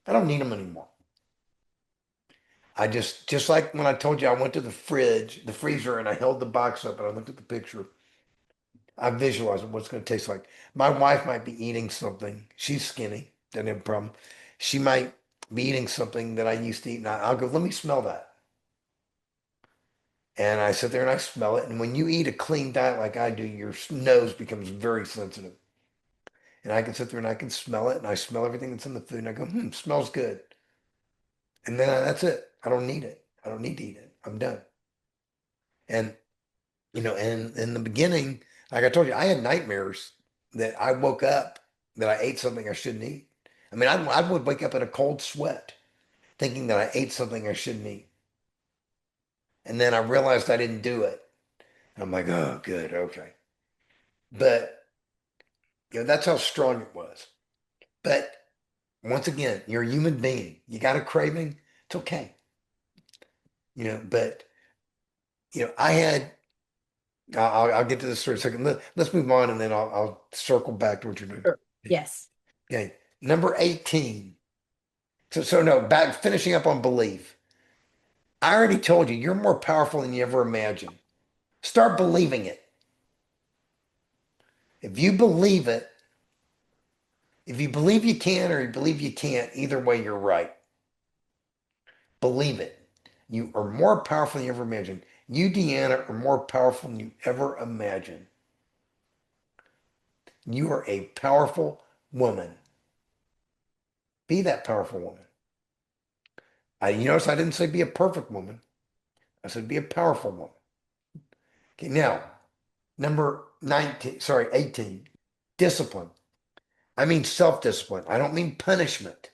I don't need them anymore. I just like when I told you I went to the fridge, the freezer, and I held the box up and I looked at the picture. I visualized what it's going to taste like. My wife might be eating something. She's skinny, doesn't have a problem. She might be eating something that I used to eat, and I'll go, let me smell that. And I sit there and I smell it. And when you eat a clean diet like I do, your nose becomes very sensitive. And I can sit there and I can smell it, and I smell everything that's in the food, and I go, smells good. And then that's it. I don't need it. I don't need to eat it. I'm done. And and in the beginning, like I told you, I had nightmares that I woke up that I ate something I shouldn't eat. I mean, I would wake up in a cold sweat thinking that I ate something I shouldn't eat. And then I realized I didn't do it. I'm like, oh, good, okay. But that's how strong it was. But once again, you're a human being. You got a craving, it's okay. But I had. I'll get to this for a second. Let's move on, and then I'll circle back to what you're doing. Sure. Yes. Okay, number 18. So no, back finishing up on belief. I already told you you're more powerful than you ever imagined. Start believing it. If you believe it, if you believe you can or you believe you can't, either way, you're right. Believe it. You are more powerful than you ever imagined. You, Deanna, are more powerful than you ever imagined. You are a powerful woman. Be that powerful woman. You notice I didn't say be a perfect woman. I said be a powerful woman. Okay, now, number 19, sorry, 18, discipline. I mean self-discipline. I don't mean punishment.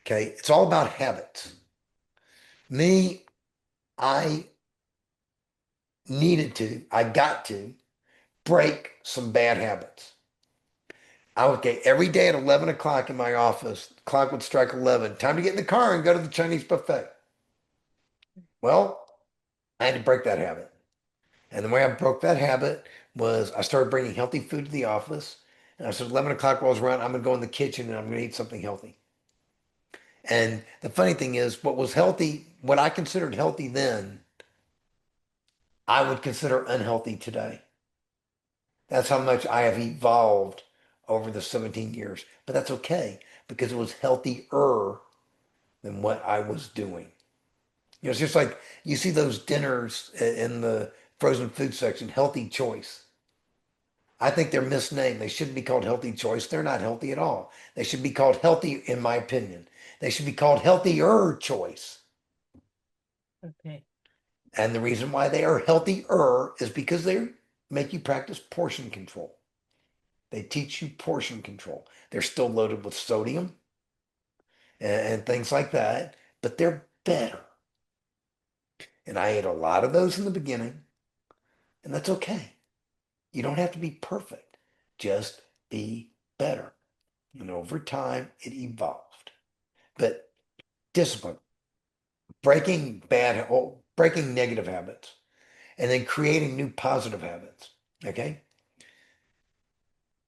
Okay, it's all about habits. Me, I I got to break some bad habits. I would get every day at 11 o'clock in my office, the clock would strike 11, time to get in the car and go to the Chinese buffet. Well, I had to break that habit. And the way I broke that habit was I started bringing healthy food to the office. And I said, 11 o'clock rolls around, I'm going to go in the kitchen and I'm going to eat something healthy. And the funny thing is, what was healthy, what I considered healthy then, I would consider unhealthy today. That's how much I have evolved over the 17 years. But that's okay because it was healthier than what I was doing. It's just like you see those dinners in the frozen food section, healthy choice. I think they're misnamed. They shouldn't be called healthy choice. They're not healthy at all. They should be called healthy, in my opinion. They should be called healthier choice. Okay. And the reason why they are healthier is because they make you practice portion control. They teach you portion control. They're still loaded with sodium and things like that, but they're better. And I ate a lot of those in the beginning, and that's okay. You don't have to be perfect. Just be better. And over time, it evolved. But discipline, breaking negative habits, and then creating new positive habits. Okay.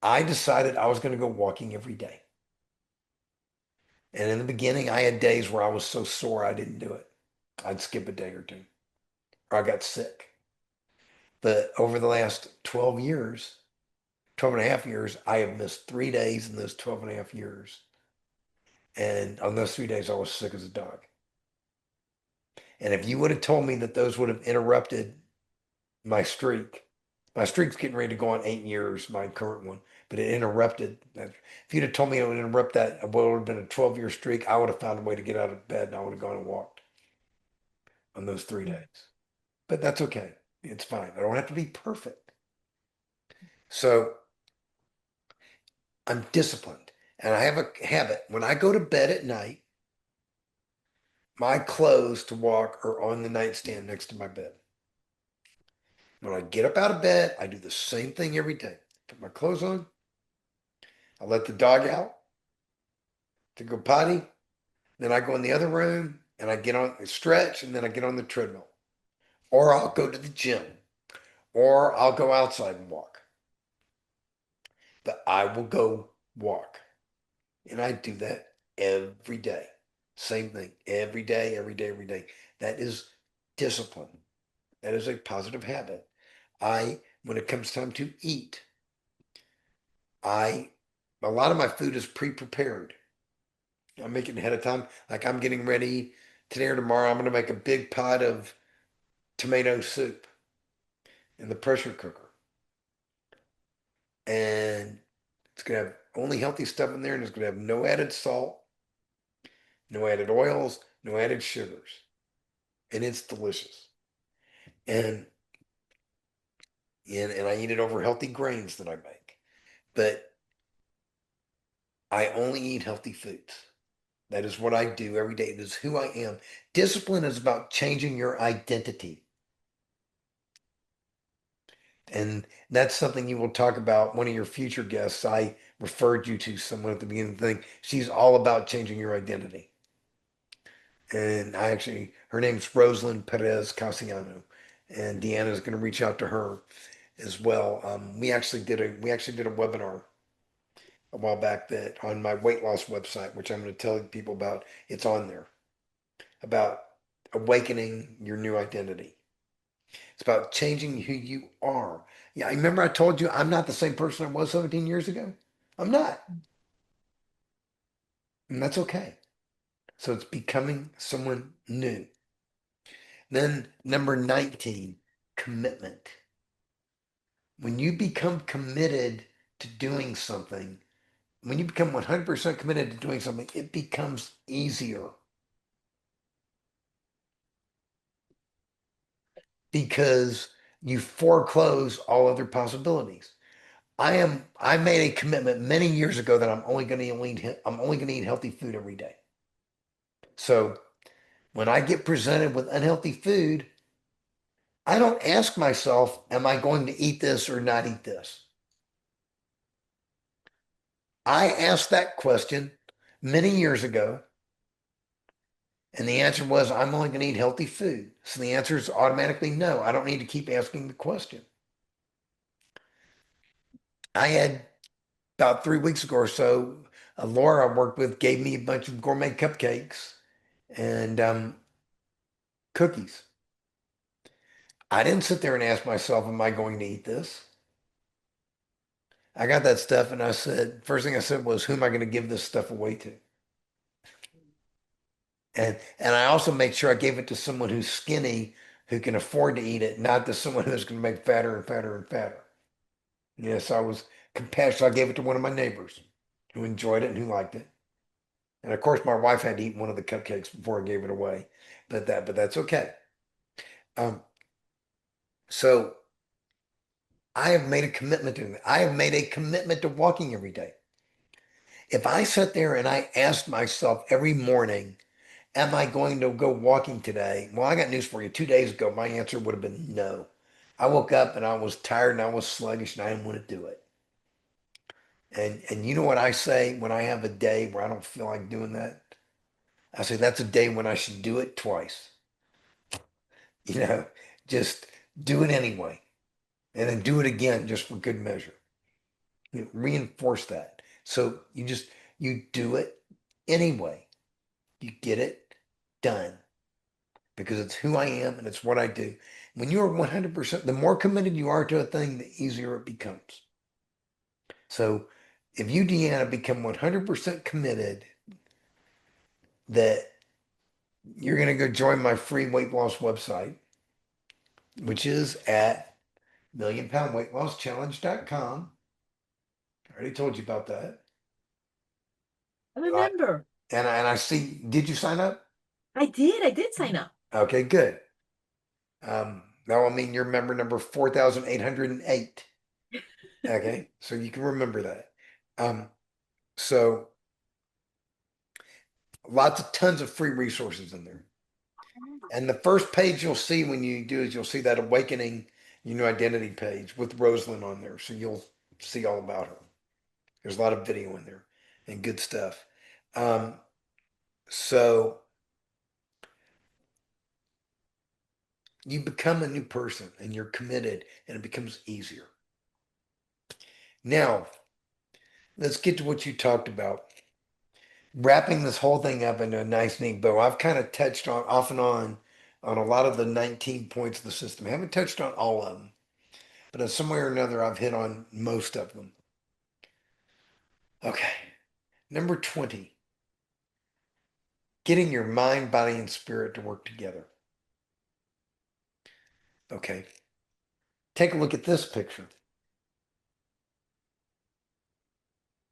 I decided I was going to go walking every day. And in the beginning, I had days where I was so sore I didn't do it. I'd skip a day or two, or I got sick. But over the last 12 years, 12 and a half years, I have missed 3 days in those 12 and a half years. And on those 3 days, I was sick as a dog. And if you would have told me that those would have interrupted my streak, my streak's getting ready to go on 8 years, my current one, but it interrupted that. If you'd have told me it would interrupt that, what would have been a 12-year streak, I would have found a way to get out of bed and I would have gone and walked on those 3 days. But that's okay. It's fine. I don't have to be perfect. So I'm disciplined. And I have a habit. When I go to bed at night, my clothes to walk are on the nightstand next to my bed. When I get up out of bed, I do the same thing every day. Put my clothes on. I let the dog out to go potty. Then I go in the other room and I get on, I stretch, and then I get on the treadmill. Or I'll go to the gym. Or I'll go outside and walk. But I will go walk. And I do that every day. Same thing. Every day, every day, every day. That is discipline. That is a positive habit. When it comes time to eat, a lot of my food is pre-prepared. I make it ahead of time. Like I'm getting ready today or tomorrow, I'm going to make a big pot of tomato soup in the pressure cooker. And it's going to have only healthy stuff in there, and it's going to have no added salt, no added oils, no added sugars. And it's delicious. And and I eat it over healthy grains that I make. But I only eat healthy foods. That is what I do every day. It is who I am. Discipline is about changing your identity. And that's something you will talk about. One of your future guests, I referred you to someone at the beginning of the thing. She's all about changing your identity. And her name's Rosalind Perez Casiano. And Deanna is going to reach out to her as well. We actually did a webinar a while back that on my weight loss website, which I'm going to tell people about. It's on there about awakening your new identity. It's about changing who you are. Yeah, I remember I told you I'm not the same person I was 17 years ago. I'm not. And that's okay. So it's becoming someone new. Then number 19, commitment. When you become committed to doing something, when you become 100% committed to doing something, it becomes easier because you foreclose all other possibilities. I made a commitment many years ago that I'm only going to eat healthy food every day. So when I get presented with unhealthy food, I don't ask myself, am I going to eat this or not eat this? I asked that question many years ago, and the answer was, I'm only going to eat healthy food. So the answer is automatically no. I don't need to keep asking the question. I had about 3 weeks ago or so, Laura I worked with gave me a bunch of gourmet cupcakes and cookies. I didn't sit there and ask myself, am I going to eat this? I got that stuff and I said, first thing I said was, who am I going to give this stuff away to? And I also made sure I gave it to someone who's skinny, who can afford to eat it, not to someone who's going to make fatter and fatter and fatter. Yes, I was compassionate. I gave it to one of my neighbors who enjoyed it and who liked it. And of course, my wife had to eat one of the cupcakes before I gave it away, but that's okay. Um, so I have made a commitment to it. I have made a commitment to walking every day. If I sat there and I asked myself every morning, am I going to go walking today? Well, I got news for you. 2 days ago, my answer would have been no. I woke up and I was tired and I was sluggish and I didn't want to do it. And you know what I say when I have a day where I don't feel like doing that? I say that's a day when I should do it twice. You know, just do it anyway. And then do it again just for good measure. Reinforce that. So you do it anyway. You get it done because it's who I am and it's what I do. When you are 100%, the more committed you are to a thing, the easier it becomes. So if you, Deanna, become 100% committed that you're going to go join my free weight loss website, which is at millionpoundweightlosschallenge.com. I already told you about that. I And I, remember. and I see, did you sign up? I did sign up. Okay, good. That will mean you're member number 4,808. Okay, so you can remember that. Um, so lots of tons of free resources in there. And the first page you'll see when you do is you'll see that awakening your new identity page with Rosalind on there. So you'll see all about her. There's a lot of video in there and good stuff. Um, so you become a new person and you're committed and it becomes easier. Now, let's get to what you talked about. Wrapping this whole thing up into a nice, neat bow. I've kind of touched on off and on a lot of the 19 points of the system. I haven't touched on all of them, but in some way or another, I've hit on most of them. Okay. Number 20, getting your mind, body, and spirit to work together. Okay. Take a look at this picture.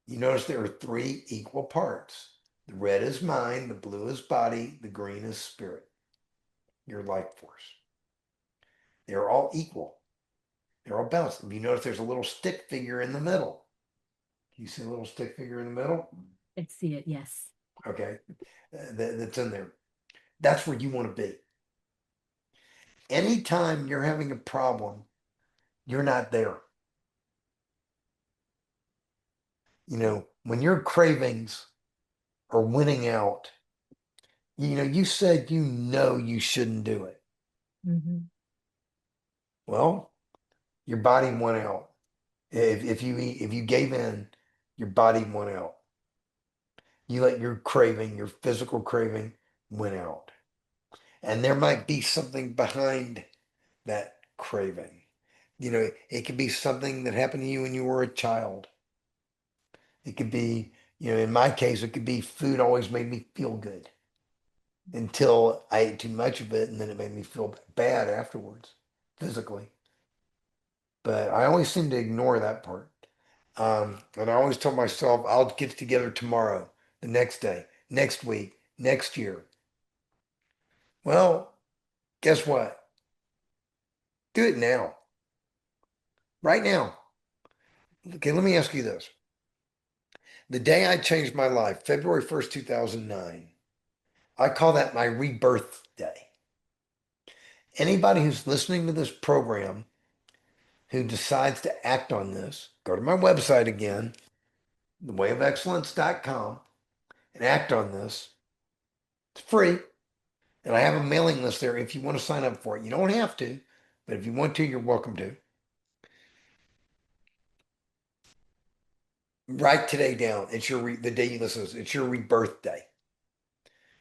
You notice there are three equal parts. The red is mind, the blue is body, the green is spirit, your life force. They're all equal. They're all balanced. If you notice there's a little stick figure in the middle. Do you see a little stick figure in the middle? I see it, yes. Okay. That's in there. That's where you want to be. Anytime you're having a problem, you're not there. When your cravings are winning out, you said you shouldn't do it. Hmm. Well, your body went out. If you gave in, your body went out. You let your craving, your physical craving, went out. And there might be something behind that craving. It could be something that happened to you when you were a child. It could be, in my case, it could be food always made me feel good until I ate too much of it and then it made me feel bad afterwards, physically. But I always seem to ignore that part. And I always tell myself, I'll get it together tomorrow, the next day, next week, next year. Well, guess what? Do it now, right now. Okay, let me ask you this. The day I changed my life, February 1st, 2009, I call that my rebirth day. Anybody who's listening to this program who decides to act on this, go to my website again, thewayofexcellence.com, and act on this. It's free. And I have a mailing list there if you want to sign up for it. You don't have to, but if you want to, you're welcome to. Write today down. It's the day you listen to this. It's your rebirth day.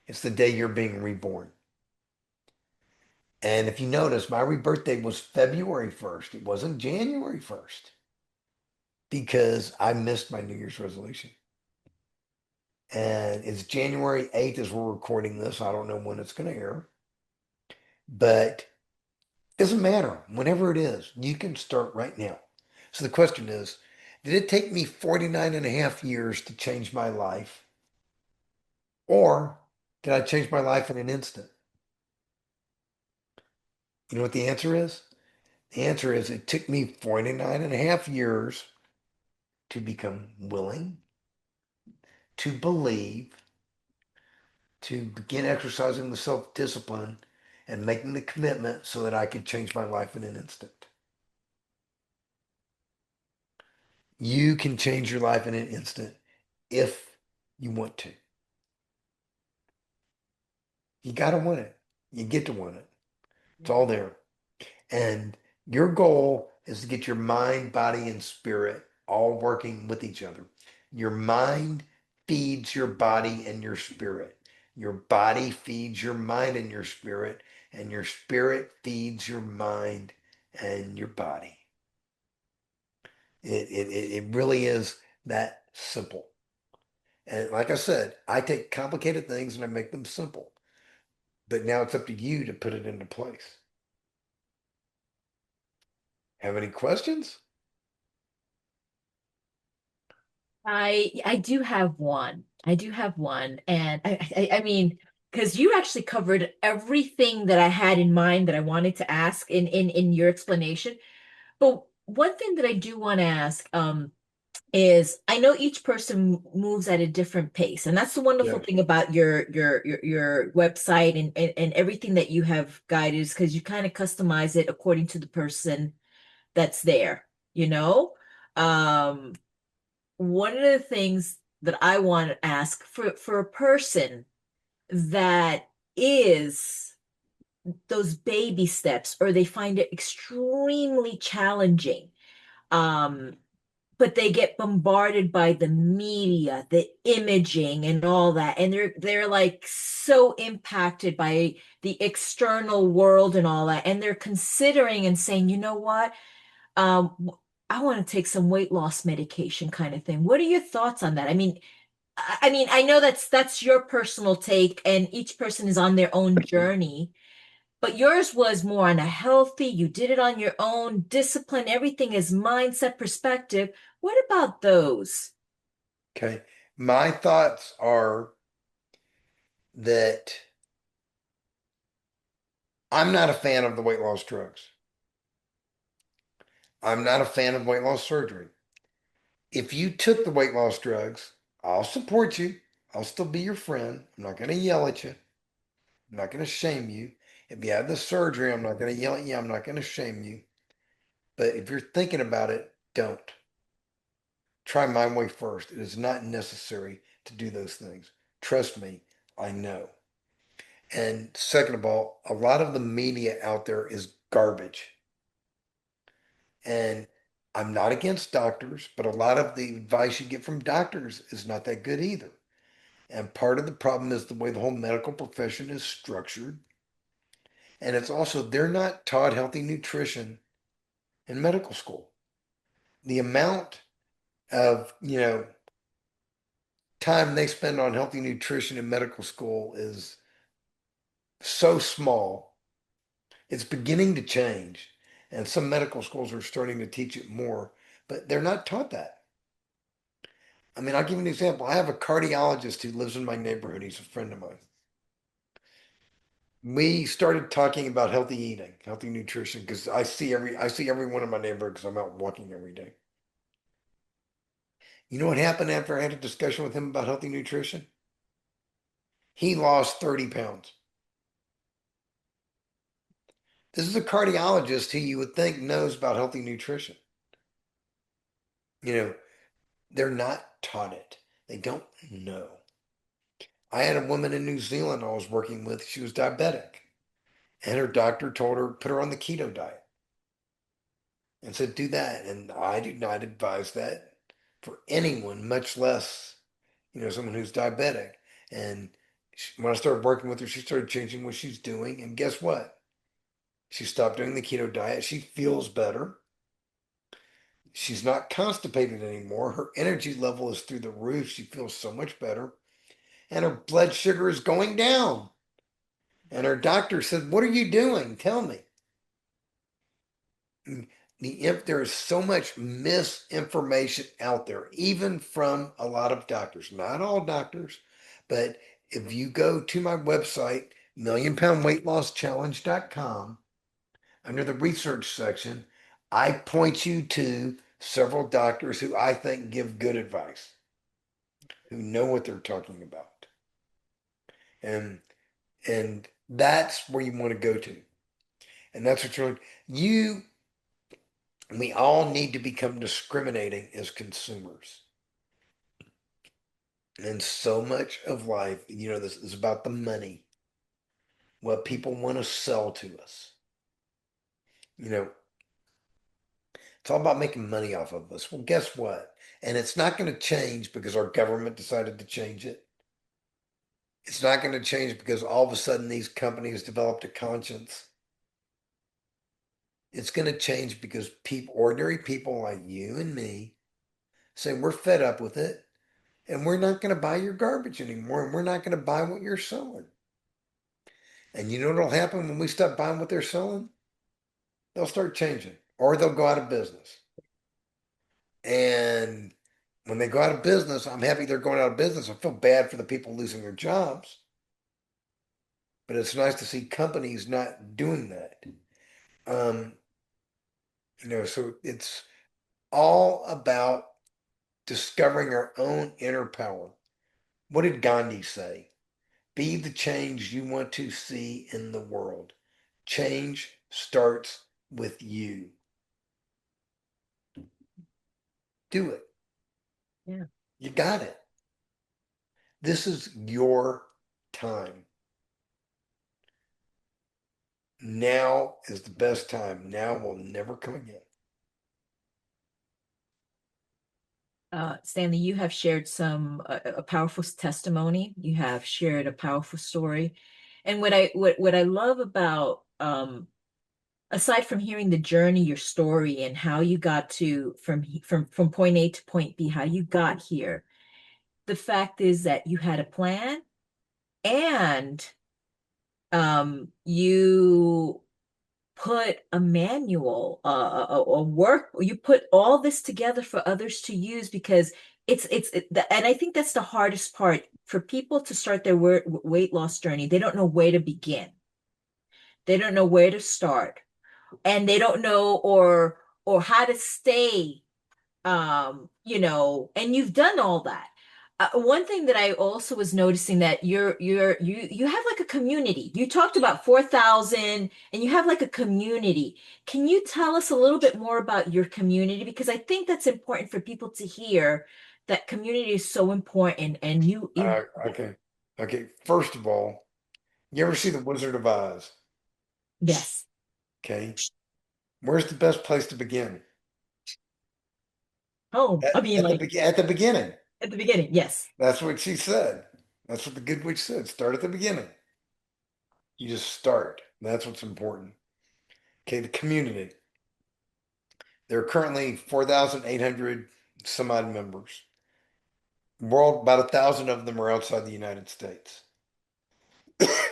It's the day you're being reborn. And if you notice, my rebirth day was February 1st. It wasn't January 1st because I missed my New Year's resolution. And it's January 8th as we're recording this. I don't know when it's going to air, but it doesn't matter. Whenever it is, you can start right now. So the question is, did it take me 49 and a half years to change my life? Or did I change my life in an instant? You know what the answer is? The answer is it took me 49 and a half years to become willing, to believe, to begin exercising the self-discipline and making the commitment so that I could change my life in an instant. You can change your life in an instant if you want to. You got to want it. You get to want it. It's all there. And your goal is to get your mind, body, and spirit all working with each other. Your mind feeds your body and your spirit. Your body feeds your mind and your spirit. and your spirit feeds your mind and your body. It really is that simple. And like I said, I take complicated things and I make them simple. But now it's up to you to put it into place. Have any questions? I do have one. I do have one. And I mean, because you actually covered everything that I had in mind that I wanted to ask in your explanation. But one thing that I do want to ask, is I know each person moves at a different pace, and that's the wonderful Yes. thing about your website and everything that you have guided is because you kind of customize it according to the person that's there, you know? Um, One of the things that I want to ask for a person that is those baby steps or they find it extremely challenging. Um, but they get bombarded by the media, the imaging and all that. And they're like so impacted by the external world and all that. And they're considering and saying, you know what? I want to take some weight loss medication kind of thing. What are your thoughts on that? I mean, I know that's your personal take, and each person is on their own journey. But yours was more on a healthy, you did it on your own, discipline, everything is mindset perspective. What about those? Okay. My thoughts are that I'm not a fan of the weight loss drugs. I'm not a fan of weight loss surgery. If you took the weight loss drugs, I'll support you. I'll still be your friend. I'm not going to yell at you. I'm not going to shame you. If you had the surgery, I'm not going to yell at you. I'm not going to shame you. But if you're thinking about it, don't. Try my way first. It is not necessary to do those things. Trust me, I know. And second of all, a lot of the media out there is garbage. And I'm not against doctors, but a lot of the advice you get from doctors is not that good either. And part of the problem is the way the whole medical profession is structured. And it's also, they're not taught healthy nutrition in medical school. The amount of, time they spend on healthy nutrition in medical school is so small. It's beginning to change. And some medical schools are starting to teach it more, but they're not taught that. I mean, I'll give you an example. I have a cardiologist who lives in my neighborhood. He's a friend of mine. We started talking about healthy eating, healthy nutrition, because I see every one in my neighborhood because I'm out walking every day. You know what happened after I had a discussion with him about healthy nutrition? He lost 30 pounds. This is a cardiologist who you would think knows about healthy nutrition. You know, they're not taught it. They don't know. I had a woman in New Zealand I was working with. She was diabetic, and her doctor told her put her on the keto diet and said do that. And I do not advise that for anyone, much less someone who's diabetic. And when I started working with her, she started changing what she's doing. And guess what? She stopped doing the keto diet. She feels better. She's not constipated anymore. Her energy level is through the roof. She feels so much better. And her blood sugar is going down. And her doctor said, what are you doing? Tell me. There is so much misinformation out there, even from a lot of doctors. Not all doctors, but if you go to my website, millionpoundweightlasschallenge.com, under the research section, I point you to several doctors who I think give good advice, who know what they're talking about. And and that's where you want to go to. And that's what you we all need to become discriminating as consumers. And so much of life, this is about the money, what people want to sell to us. You know, it's all about making money off of us. Well, guess what? And it's not going to change because our government decided to change it. It's not going to change because all of a sudden these companies developed a conscience. It's going to change because people, ordinary people like you and me, say we're fed up with it and we're not going to buy your garbage anymore and we're not going to buy what you're selling. And you know what'll happen when we stop buying what they're selling? They'll start changing or they'll go out of business. And when they go out of business, I'm happy they're going out of business. I feel bad for the people losing their jobs, but it's nice to see companies not doing that. Um, so it's all about discovering our own inner power. What did Gandhi say? Be the change you want to see in the world. Change starts with you. Do it. Yeah. You got it. This is your time. Now is the best time. Now will never come again. Stanley, you have shared a powerful testimony. You have shared a powerful story, and what I love about aside from hearing the journey, your story, and how you got to from point A to point B, how you got here, the fact is that you had a plan and you put a manual, a work, you put all this together for others to use because and I think that's the hardest part for people to start their weight loss journey. They don't know where to begin. They don't know where to start, and they don't know or how to stay and you've done all that. One thing that I also was noticing that you have like a community. You talked about 4,000 and you have like a community. Can you tell us a little bit more about your community? Because I think that's important for people to hear that community is so important and you Okay. Okay. First of all, you ever see The Wizard of Oz? yes. Okay. Where's the best place to begin? Oh, I mean like At the beginning. at the beginning, yes. That's what she said. That's what the good witch said. Start at the beginning. You just start. That's what's important. Okay, the community. There are currently 4,800 some odd members. World, about 1,000 of them are outside the United States.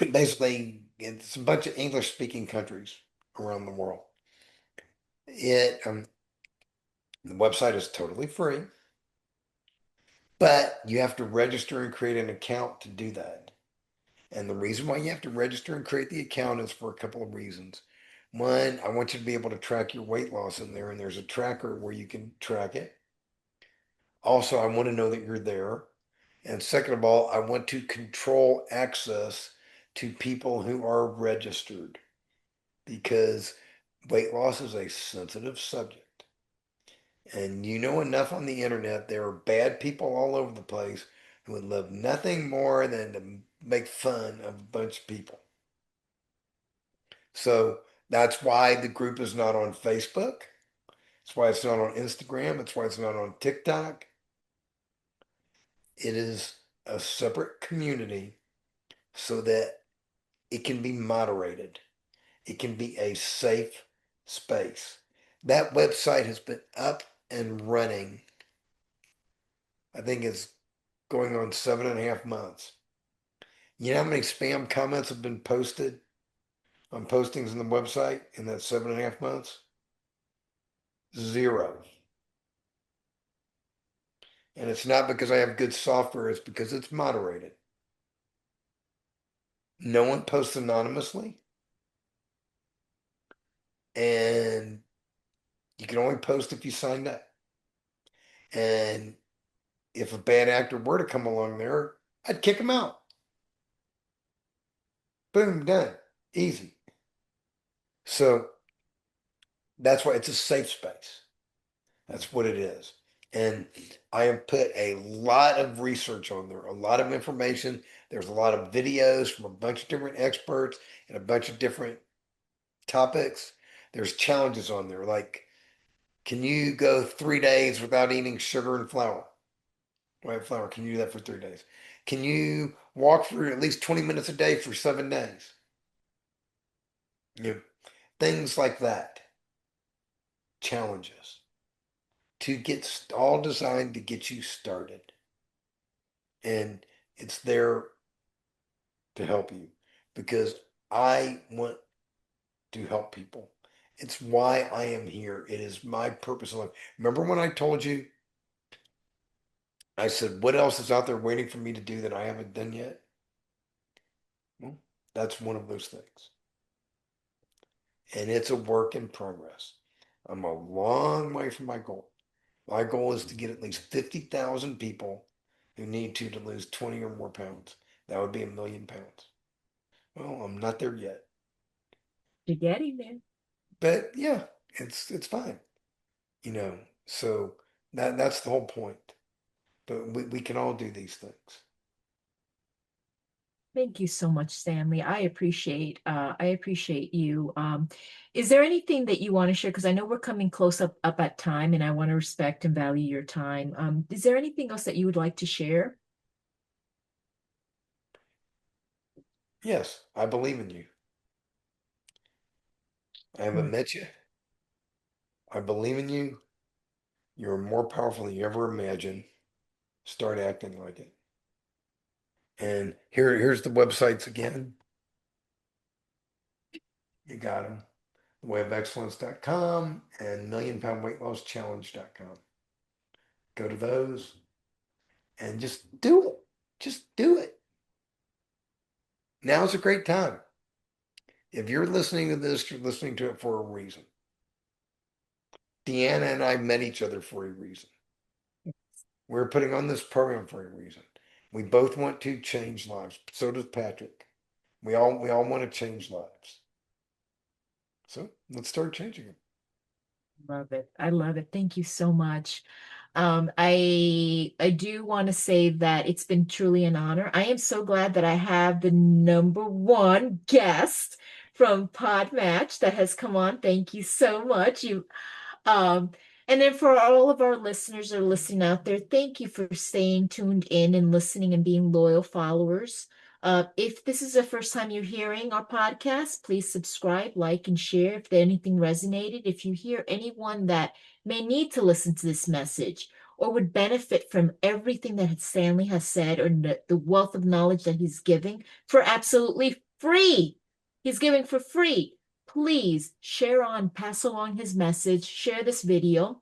Basically, it's a bunch of English speaking countries around the world. It the website is totally free, but you have to register and create an account to do that. And the reason why you have to register and create the account is for a couple of reasons. One, I want you to be able to track your weight loss in there, and there's a tracker where you can track it. Also, I want to know that you're there. And second of all, I want to control access to people who are registered because weight loss is a sensitive subject. And you know enough on the internet, there are bad people all over the place who would love nothing more than to make fun of a bunch of people. So that's why the group is not on Facebook. That's why it's not on Instagram. That's why it's not on TikTok. It is a separate community so that it can be moderated. It can be a safe space. That website has been up and running. I think it's going on 7.5 months. You know how many spam comments have been posted on postings on the website in that 7.5 months? Zero. And it's not because I have good software, it's because it's moderated. No one posts anonymously, and you can only post if you signed up. And if a bad actor were to come along there, I'd kick him out. Boom, done. Easy. So that's why it's a safe space. That's what it is. And I have put a lot of research on there, a lot of information. There's a lot of videos from a bunch of different experts and a bunch of different topics. There's challenges on there, like can you go 3 days without eating sugar and flour? White flour, can you do that for 3 days? Can you walk for at least 20 minutes a day for 7 days? You know, things like that. Challenges to all designed to get you started. And it's there to help you because I want to help people. It's why I am here. It is my purpose in life. Remember when I told you, I said, what else is out there waiting for me to do that I haven't done yet? Well, that's one of those things. And it's a work in progress. I'm a long way from my goal. My goal is to get at least 50,000 people who need to lose 20 or more pounds. That would be 1,000,000 pounds. Well, I'm not there yet. You're getting there. But yeah, it's fine. You know, so that's the whole point. But we can all do these things. Thank you so much, Stanley. I appreciate you. Is there anything that you want to share? Because I know we're coming close up at time, and I want to respect and value your time. Is there anything else that you would like to share? Yes, I believe in you. I haven't Mm. met you. I believe in you. You're more powerful than you ever imagined. Start acting like it. And here's the websites again. You got them. Wayofexcellence.com and millionpoundweightlosschallenge.com. Go to those and just do it. Just do it. Now's a great time. If you're listening to this, you're listening to it for a reason. Deanna and I met each other for a reason. We're putting on this program for a reason. We both want to change lives. So does Patrick. We all want to change lives. So let's start changing them. Love it. I love it. Thank you so much. I do want to say that it's been truly an honor. I am so glad that I have the number one guest from Podmatch that has come on. Thank you so much. Um, and then for all of our listeners that are listening out there, thank you for staying tuned in and listening and being loyal followers. If this is the first time you're hearing our podcast, please subscribe, like, and share if anything resonated. If you hear anyone that may need to listen to this message or would benefit from everything that Stanley has said or the wealth of knowledge that he's giving for absolutely free, he's giving for free. Please share on, pass along his message, share this video.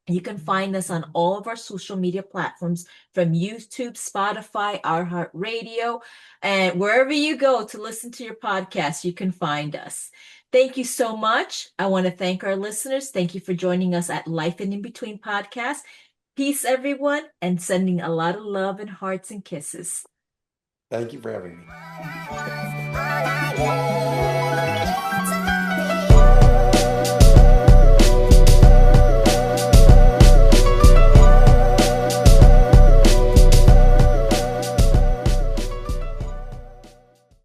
You can find us on all of our social media platforms from YouTube, Spotify, iHeartRadio, and wherever you go to listen to your podcast, you can find us. Thank you so much. I want to thank our listeners. Thank you for joining us at Life and In Between podcast. Peace, everyone, and sending a lot of love and hearts and kisses. Thank you for having me.